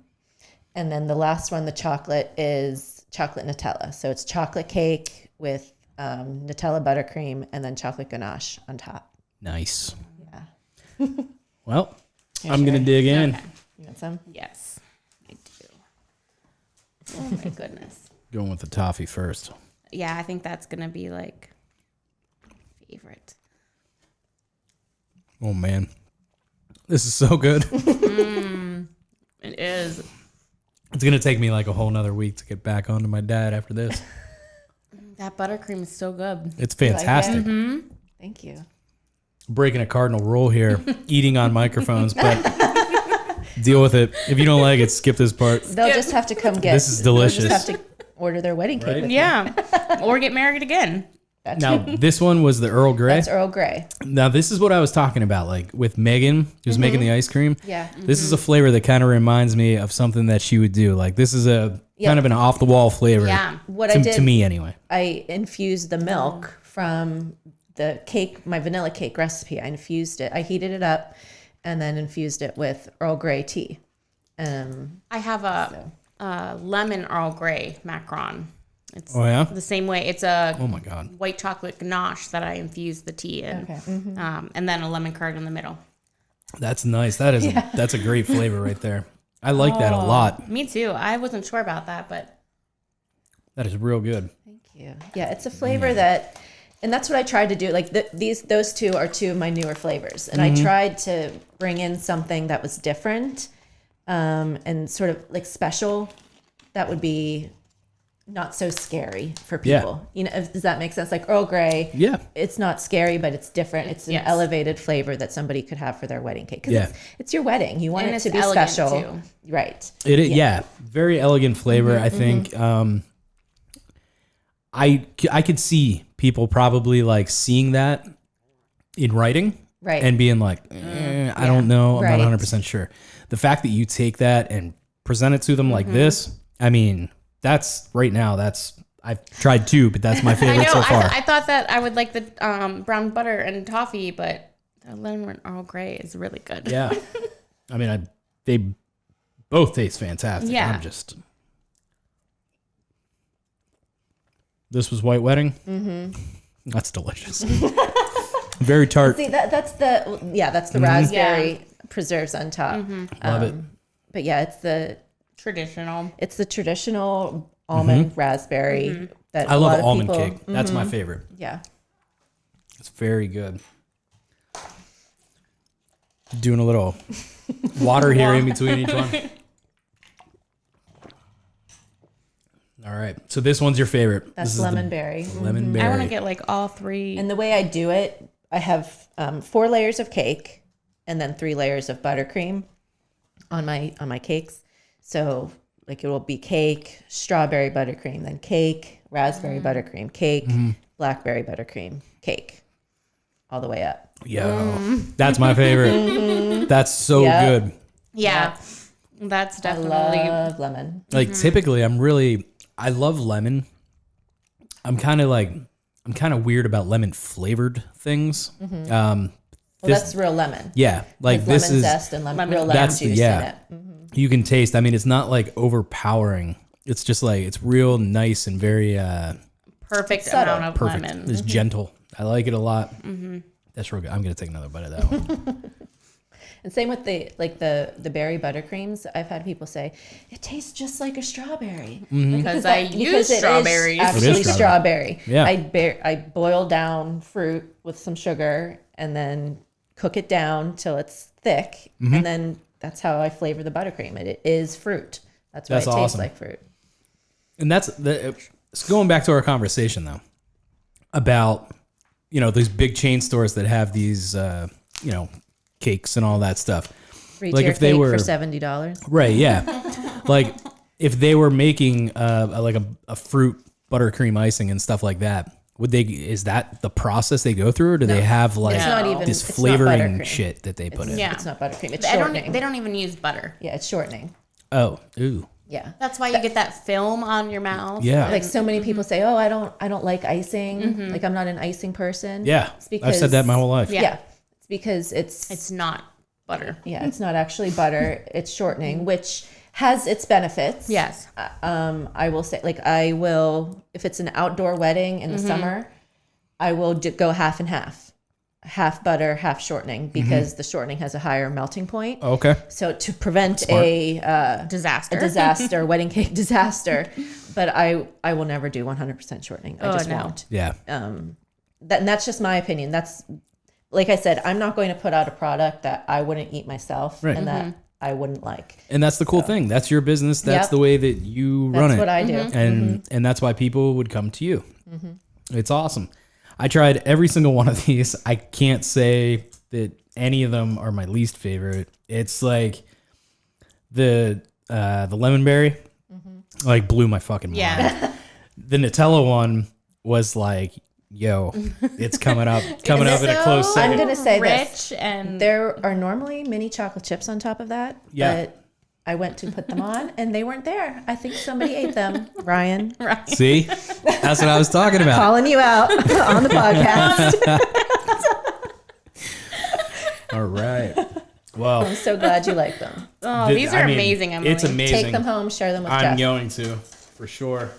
And then the last one, the chocolate, is chocolate Nutella. So it's chocolate cake with Nutella buttercream and then chocolate ganache on top. Nice. Yeah. Well, I'm going to dig in. Okay. You want some? Yes, I do. Oh my goodness. Going with the toffee first. Yeah, I think that's gonna be like favorite. Oh, man. This is so good. It is. It's going to take me like a whole nother week to get back onto my diet after this. That buttercream is so good. It's fantastic. Thank you. Breaking a cardinal rule here, eating on microphones, but deal with it. If you don't like it, skip this part. They'll just have to come get. This is delicious. They'll just have to order their wedding cake. Right? With Yeah, or get married again. Now, this one was the Earl Grey. That's Earl Grey. Now, this is what I was talking about, like with Megan, who's making the ice cream. Yeah. This is a flavor that kind of reminds me of something that she would do. Like, this is a kind of an off-the-wall flavor. Yeah. What I did to me, anyway. I infused the milk from the cake, my vanilla cake recipe. I infused it. I heated it up and then infused it with Earl Grey tea. I have a lemon Earl Grey macaron. It's Oh, yeah? the same way. It's a Oh, my God. white chocolate ganache that I infused the tea in, Okay. and then a lemon curd in the middle. That's nice. That's a great flavor right there. I like that a lot. Me too. I wasn't sure about that, but That is real good. Thank you. Yeah, it's a flavor that, and that's what I tried to do. Like those two are two of my newer flavors, and I tried to bring in something that was different, and sort of like special. That would be not so scary for people. You know, does that make sense? Like Earl Grey. Yeah. It's not scary, but it's different. It's an Yes. elevated flavor that somebody could have for their wedding cake. 'Cause Yeah. it's your wedding. You want And it it's to be elegant, special. too. Right. It is, yeah. Very elegant flavor, I think. I could see people probably like seeing that in writing Right. and being like, I don't know. I'm Right. not 100% sure. The fact that you take that and present it to them like this, I mean, I've tried two, but that's my I favorite know. so far. I thought that I would like the brown butter and toffee, but the lemon Earl Grey is really good. Yeah. I mean, they both taste fantastic. Yeah. This was White Wedding. Mm-hmm. That's delicious. Very tart. See, that's the raspberry preserves on top. Love it. But yeah, it's the Traditional. almond raspberry that I a love lot of almond people, cake. That's my favorite. Yeah. It's very good. Doing a little water here in between each one. All right. So this one's your favorite. That's This is the lemon berry. Lemon berry. I want to get like all three. And the way I do it, I have 4 layers of cake and then 3 layers of buttercream on my cakes. So like it will be cake, strawberry buttercream, then cake, raspberry buttercream, cake, blackberry buttercream, cake, all the way up. Yo, that's my favorite. That's so Yep. good. Yeah, that's I definitely. love lemon. Like typically I love lemon. I'm kind of weird about lemon flavored things. Well, This- that's real lemon. Yeah, like this lemon is zest and real lemon that's juice yeah. in it. You can taste. I mean, it's not like overpowering. It's just like it's real nice and very Perfect subtle. amount of perfect. lemon. It's gentle. I like it a lot. That's real good. I'm gonna take another bite of that one. And same with the berry buttercreams. I've had people say it tastes just like a strawberry Because I use it is strawberries. actually It is strawberry. Yeah. I boil down fruit with some sugar and then cook it down till it's thick, and then that's how I flavor the buttercream. It is fruit. That's why That's it tastes awesome. like fruit. And that's it's going back to our conversation though about these big chain stores that have these cakes and all that stuff. Free Like tier if they cake were for $70. right, yeah. Like if they were making a fruit buttercream icing and stuff like that, is that the process they go through, or do they have like It's not even this it's not flavoring buttercream. shit that they put in? Yeah. It's not buttercream. It's They shortening. don't even use butter. Yeah, it's shortening. Oh, ooh, Yeah. That's why you get that film on your mouth. yeah, Like so many people say, "Oh, I don't like icing. Like I'm not an icing person." yeah. It's I've because, said that my whole life. Yeah. It's because It's not butter. it's not actually butter. It's shortening, which has its benefits. Yes. I will say, like, if it's an outdoor wedding in the summer, I will go half and half butter, half shortening, because the shortening has a higher melting point. Okay. So to prevent a Disaster. wedding cake disaster, but I will never do 100% shortening. I just no. won't. Yeah. And that's just my opinion. That's, like I said, I'm not going to put out a product that I wouldn't eat myself Right. and that I wouldn't like. And that's the cool thing. That's your business. That's Yep. the way that you run That's it. what I do. And that's why people would come to you. It's awesome. I tried every single one of these. I can't say that any of them are my least favorite. It's like the lemon berry, like blew my fucking mind. Yeah. The Nutella one was like, yo, it's coming up in a close so second. I'm going to say this. Rich and There are normally mini chocolate chips on top of that. Yeah. But I went to put them on and they weren't there. I think somebody ate them. Ryan, See, that's what I was talking about. calling you out on the podcast. All right. Well, I'm so glid you like them. oh, these are I mean, amazing. Emily. It's amazing. Take them home, share them with I'm Jeff. going to, for sure.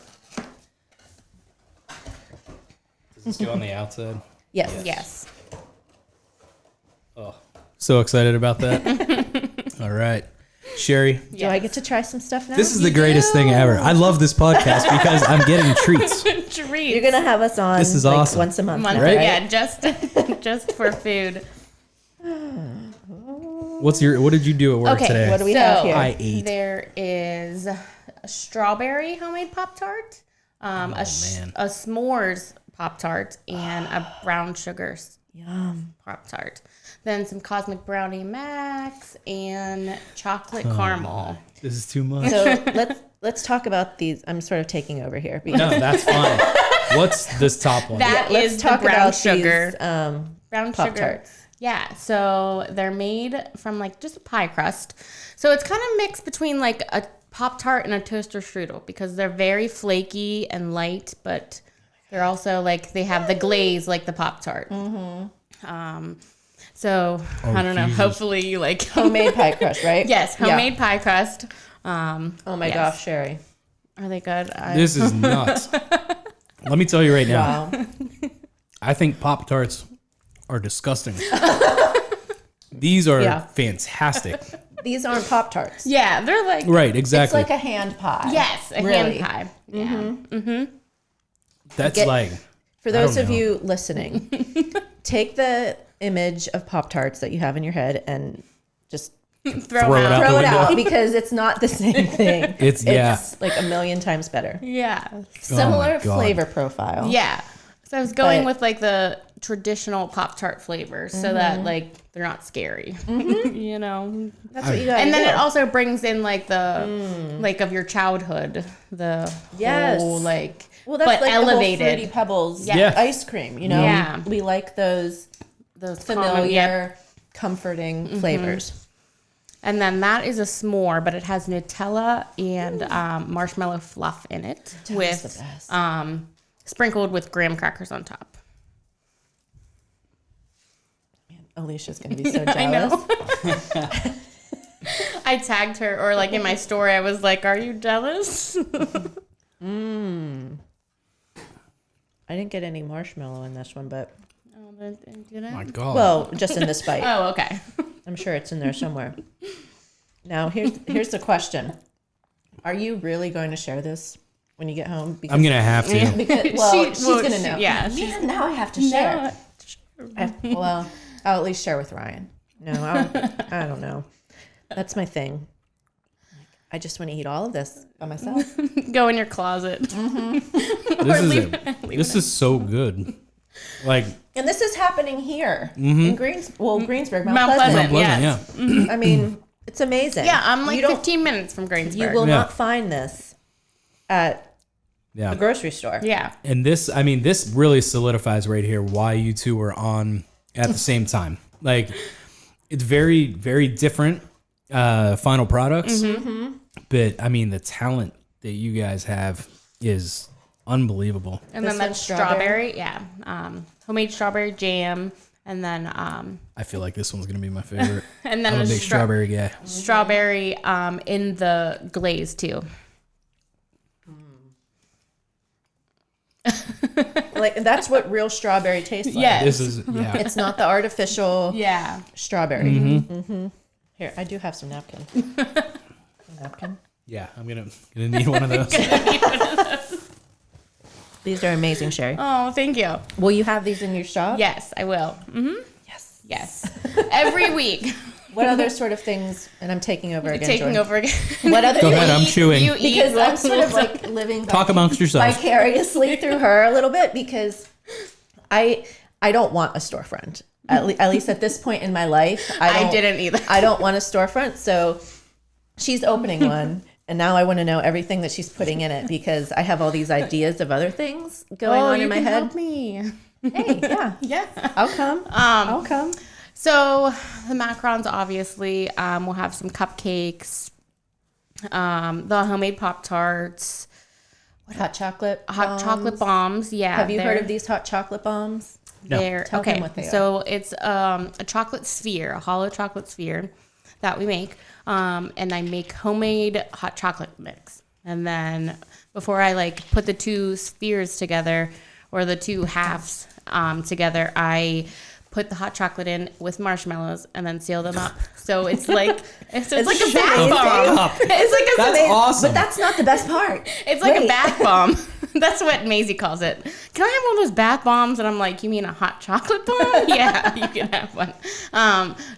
Does this go on the outside? Yes. Yes. Oh, so excited about that. All right. Cheri, Do I get to try some stuff now? this is the greatest thing ever. I love this podcast because I'm getting treats. Treats. You're going to have us on This is awesome. once a month. Month- now, right? Yeah, just for food. What did you do at work Okay, today? what do we have here? I ate. There is a strawberry homemade Pop-Tart, man. a s'mores Pop-Tart, and a brown sugar Yum. Pop-Tart. Then some Cosmic Brownie Max and chocolate Oh, caramel. This is too much. So let's talk about these. I'm sort of taking over here. No, that's fine. What's this top one? That Let's is talk the brown about sugar. these Brown sugar. Pop-Tarts. Yeah, so they're made from like just a pie crust. So it's kind of mixed between like a Pop-Tart and a toaster strudel because they're very flaky and light, but they're also like they have the glaze like the Pop-Tart. So I don't know. Jesus. Hopefully you like Homemade pie crust, right? Yes, Yeah. homemade pie crust. Oh my Yes. gosh, Cheri. Are they good? This is nuts. Let me tell you right now. Wow. I think Pop-Tarts are disgusting. These are Yeah. fantastic. These aren't Pop-Tarts. Yeah, they're like Right, It's exactly. like a hand pie. yes, a Really. hand pie. Yeah. That's Get- like, For those don't of know. you listening, take the image of Pop-Tarts that you have in your head and just throw it out Throw the it window. out because it's not the same thing. It's like a million times better. Yeah. Similar God. flavor profile. Yeah. So I was going But- with like the traditional Pop-Tart flavors so that like they're not scary. You know? That's what you got. And then it also brings in like the like of your childhood, the whole like well, that's but like elevated. the whole Fruity Pebbles Yeah. ice cream. You know, Yeah. we like those familiar, common- yep. comforting flavors. And then that is a s'more, but it has Nutella and marshmallow fluff in it with the best. sprinkled with graham crackers on top. Alicia's gonna be so jealous. I tagged her, or like in my story, I was like, "Are you jealous?" I didn't get any marshmallow in this one, but Oh, but did I? My God. well, just in this bite. Oh, okay. I'm sure it's in there somewhere. Now here's the question: are you really going to share this when you get home? Because, I'm gonna have to. because she's gonna know. Yeah, Man, now I have to share. Well, I'll at least share with Ryan. No, I don't know. That's my thing. I just want to eat all of this by myself. Go in your closet. This is so good. Like And this is happening here in Greensburg, Mount Mount Pleasant. Pleasant. Mount Pleasant, Yes. I mean, it's amazing. Yeah, I'm like you don't, 15 minutes from Greensburg. you will Yeah. not find this at yeah. the grocery store. Yeah. And this, I mean, this really solidifies right here why you two are on at the same time. Like, it's very, very different final products. But, I mean, the talent that you guys have is unbelievable. And This then one's that's strawberry. Yeah. Homemade strawberry jam. And then I feel like this one's going to be my favorite. and then I'm a the big strawberry guy. strawberry in the glaze too. Like that's what real strawberry tastes like. Yes. This is, yeah. It's not the artificial Yeah. strawberry. Mm-hmm. Here, I do have some napkin. A napkin. Yeah, I'm gonna need one of those. These are amazing, Cheri. Oh, thank you. Will you have these in your shop? Yes, I will. Yes. Yes. Every week. What other sort of things? And I'm taking over again. Taking Jordan. over again. What other? Go ahead, I'm You chewing. eat. Because I'm sort of like living Talk amongst yourselves. vicariously through her a little bit because I don't want a storefront. At least at this point in my life, I didn't either. I don't want a storefront. So she's opening one, and now I want to know everything that she's putting in it because I have all these ideas of other things going on you in my can head. help me. Hey, yeah, Yeah. I'll come. I'll come. So the macarons, obviously, we'll have some cupcakes, the homemade Pop-Tarts, Hot chocolate. hot chocolate bombs. Yeah. Have you heard they're- of these hot chocolate bombs? No. They're, Tell them okay, what they are. so it's a chocolate sphere, a hollow chocolate sphere that we make. And I make homemade hot chocolate mix. And then before I like put the two spheres together or the two halves together, I put the hot chocolate in with marshmallows and then seal them up. So it's like it's like a bath amazing. bomb. It's like a That's awesome. But that's not the best part. it's like Wait. a bath bomb. That's what Maisy calls it. Can I have one of those bath bombs? And I'm like, you mean a hot chocolate bomb? Yeah, you can have one.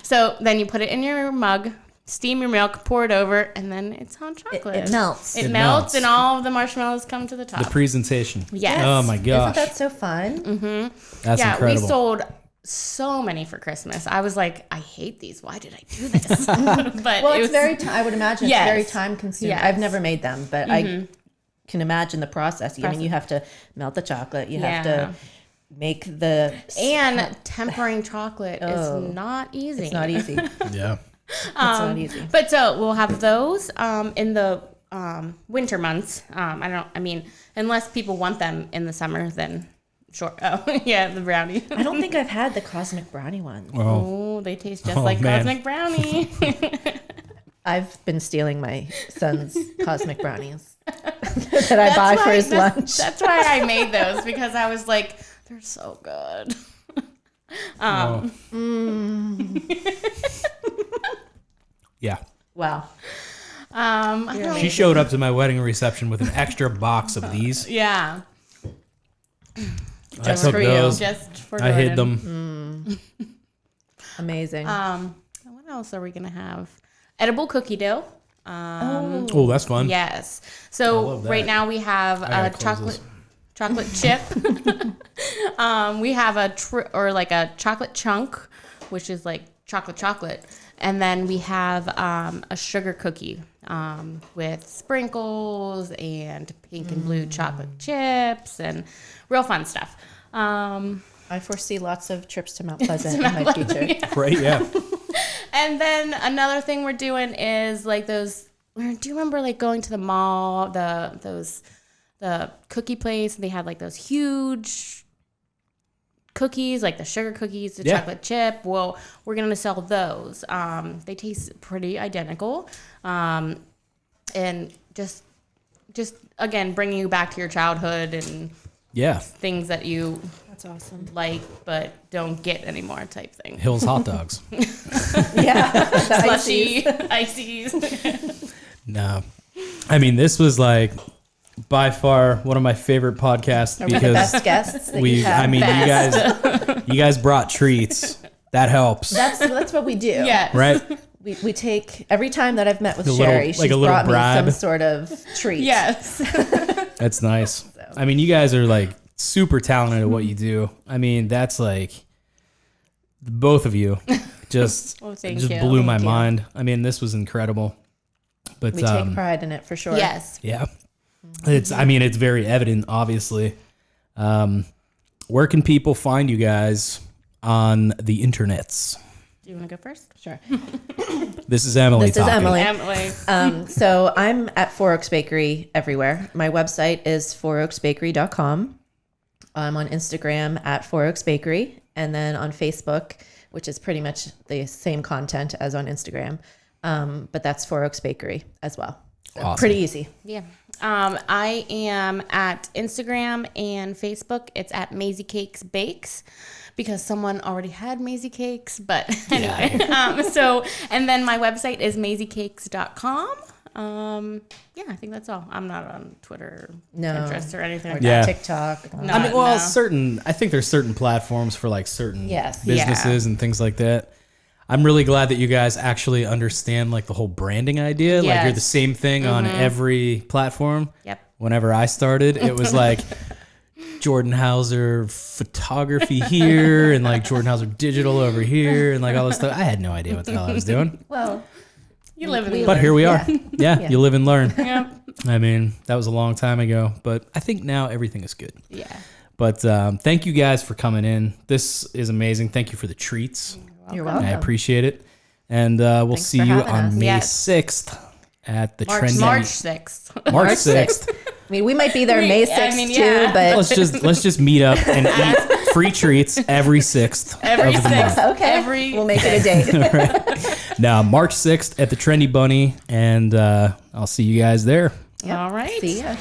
So then you put it in your mug, steam your milk, pour it over, and then it's hot chocolate. It melts. It It melts, melts. and all of the marshmallows come to the top. The presentation. Yes. Oh my Isn't gosh. that so fun? That's yeah, incredible. we sold so many for Christmas. I was like, I hate these. Why did I do this? But Well, it it's was very. I would imagine Yes. it's very time consuming. Yes. I've never made them, but I can imagine the process. I mean, you have to melt the chocolate. You have Yeah. to make the. and tempering chocolate is not easy. It's not easy. It's Yeah. not easy. But so we'll have those in the winter months. I mean, unless people want them in the summer, then sure. Oh, yeah, the brownie. I don't think I've had the cosmic brownie one. Oh, they taste just Oh, like man. cosmic brownie. I've been stealing my son's cosmic brownies that I buy for his lunch. That's why I made those because I was like, they're so good. Oh. Yeah. Wow. I don't- She showed up to my wedding reception with an extra box of these. yeah, I took for you. those. just for I hid Jordan. them. Amazing. What else are we gonna have? edible cookie dough. Oh, that's fun. Yes. So love that. right now we have gotta a close chocolate chip. We have a chocolate chunk, which is like chocolate. And then we have a sugar cookie with sprinkles and pink and blue chocolate chips and real fun stuff. I foresee lots of trips to Mount Pleasant in my future. Right, yeah. And then another thing we're doing is like those. Do you remember like going to the mall, the cookie place, and they had like those huge cookies, like the sugar cookies, the chocolate chip. Well, we're gonna sell those. They taste pretty identical, and just again bringing you back to your childhood and things that you. That's awesome. Like, but don't get anymore type thing. Hill's hot dogs. Yeah. Slushy, ices. No. I mean, this was like by far one of my favorite podcasts Are we the because best guests that you have? I mean, you guys brought treats. That helps. That's what we do. Yeah. Right? We take every time that I've met with A Cheri, little- she's like a little brought bribe. me some sort of treat. Yes. That's nice. I mean, you guys are like super talented at what you do. I mean, that's like both of you just thank just you. blew my Thank you. mind. I mean, this was incredible. But We take pride in it for sure. Yes. yeah. It's very evident, obviously. Where can people find you guys on the internets? Do you want to go first? Sure. This is Emily This is talking. Emily. So I'm at Four Oaks Bakery everywhere. My website is fouroaksbakery.com. I'm on Instagram at Four Oaks Bakery, and then on Facebook, which is pretty much the same content as on Instagram. But that's Four Oaks Bakery as well. So Awesome. Pretty easy. Yeah. I am at Instagram and Facebook. It's at Maisy Cakes Bakes because someone already had Maisy Cakes. But anyway, and then my website is maisykakes.com. I think that's all. I'm not on Twitter, Pinterest, or anything like that. Yeah. TikTok. No, I mean, well, no. I think there's certain platforms for like certain Yes. businesses and things like that. I'm really glad that you guys actually understand like the whole branding idea. Like you're the Yes. same thing on every platform. Yep. Whenever I started, it was like Jordan Hauser photography here and like Jordan Hauser digital over here and like all this stuff. I had no idea what the hell I was doing. Well, You live in But here we are. Yeah, you live and learn. Yep. I mean, that was a long time ago, but I think now everything is good. Yeah. But thank you guys for coming in. This is amazing. Thank you for the treats. you're welcome. I appreciate it. And we'll Thanks see for you having on us. May Yes. 6th at the March Trendy 6th. March 6th. I mean, we might be there May 6th yeah. too, but Let's just meet up and eat free treats every 6th Every of the month. 6th. okay, we'll make it a date. Now, March 6th at the Trendy Bunny, and I'll see you guys there. Yep. All right. See ya.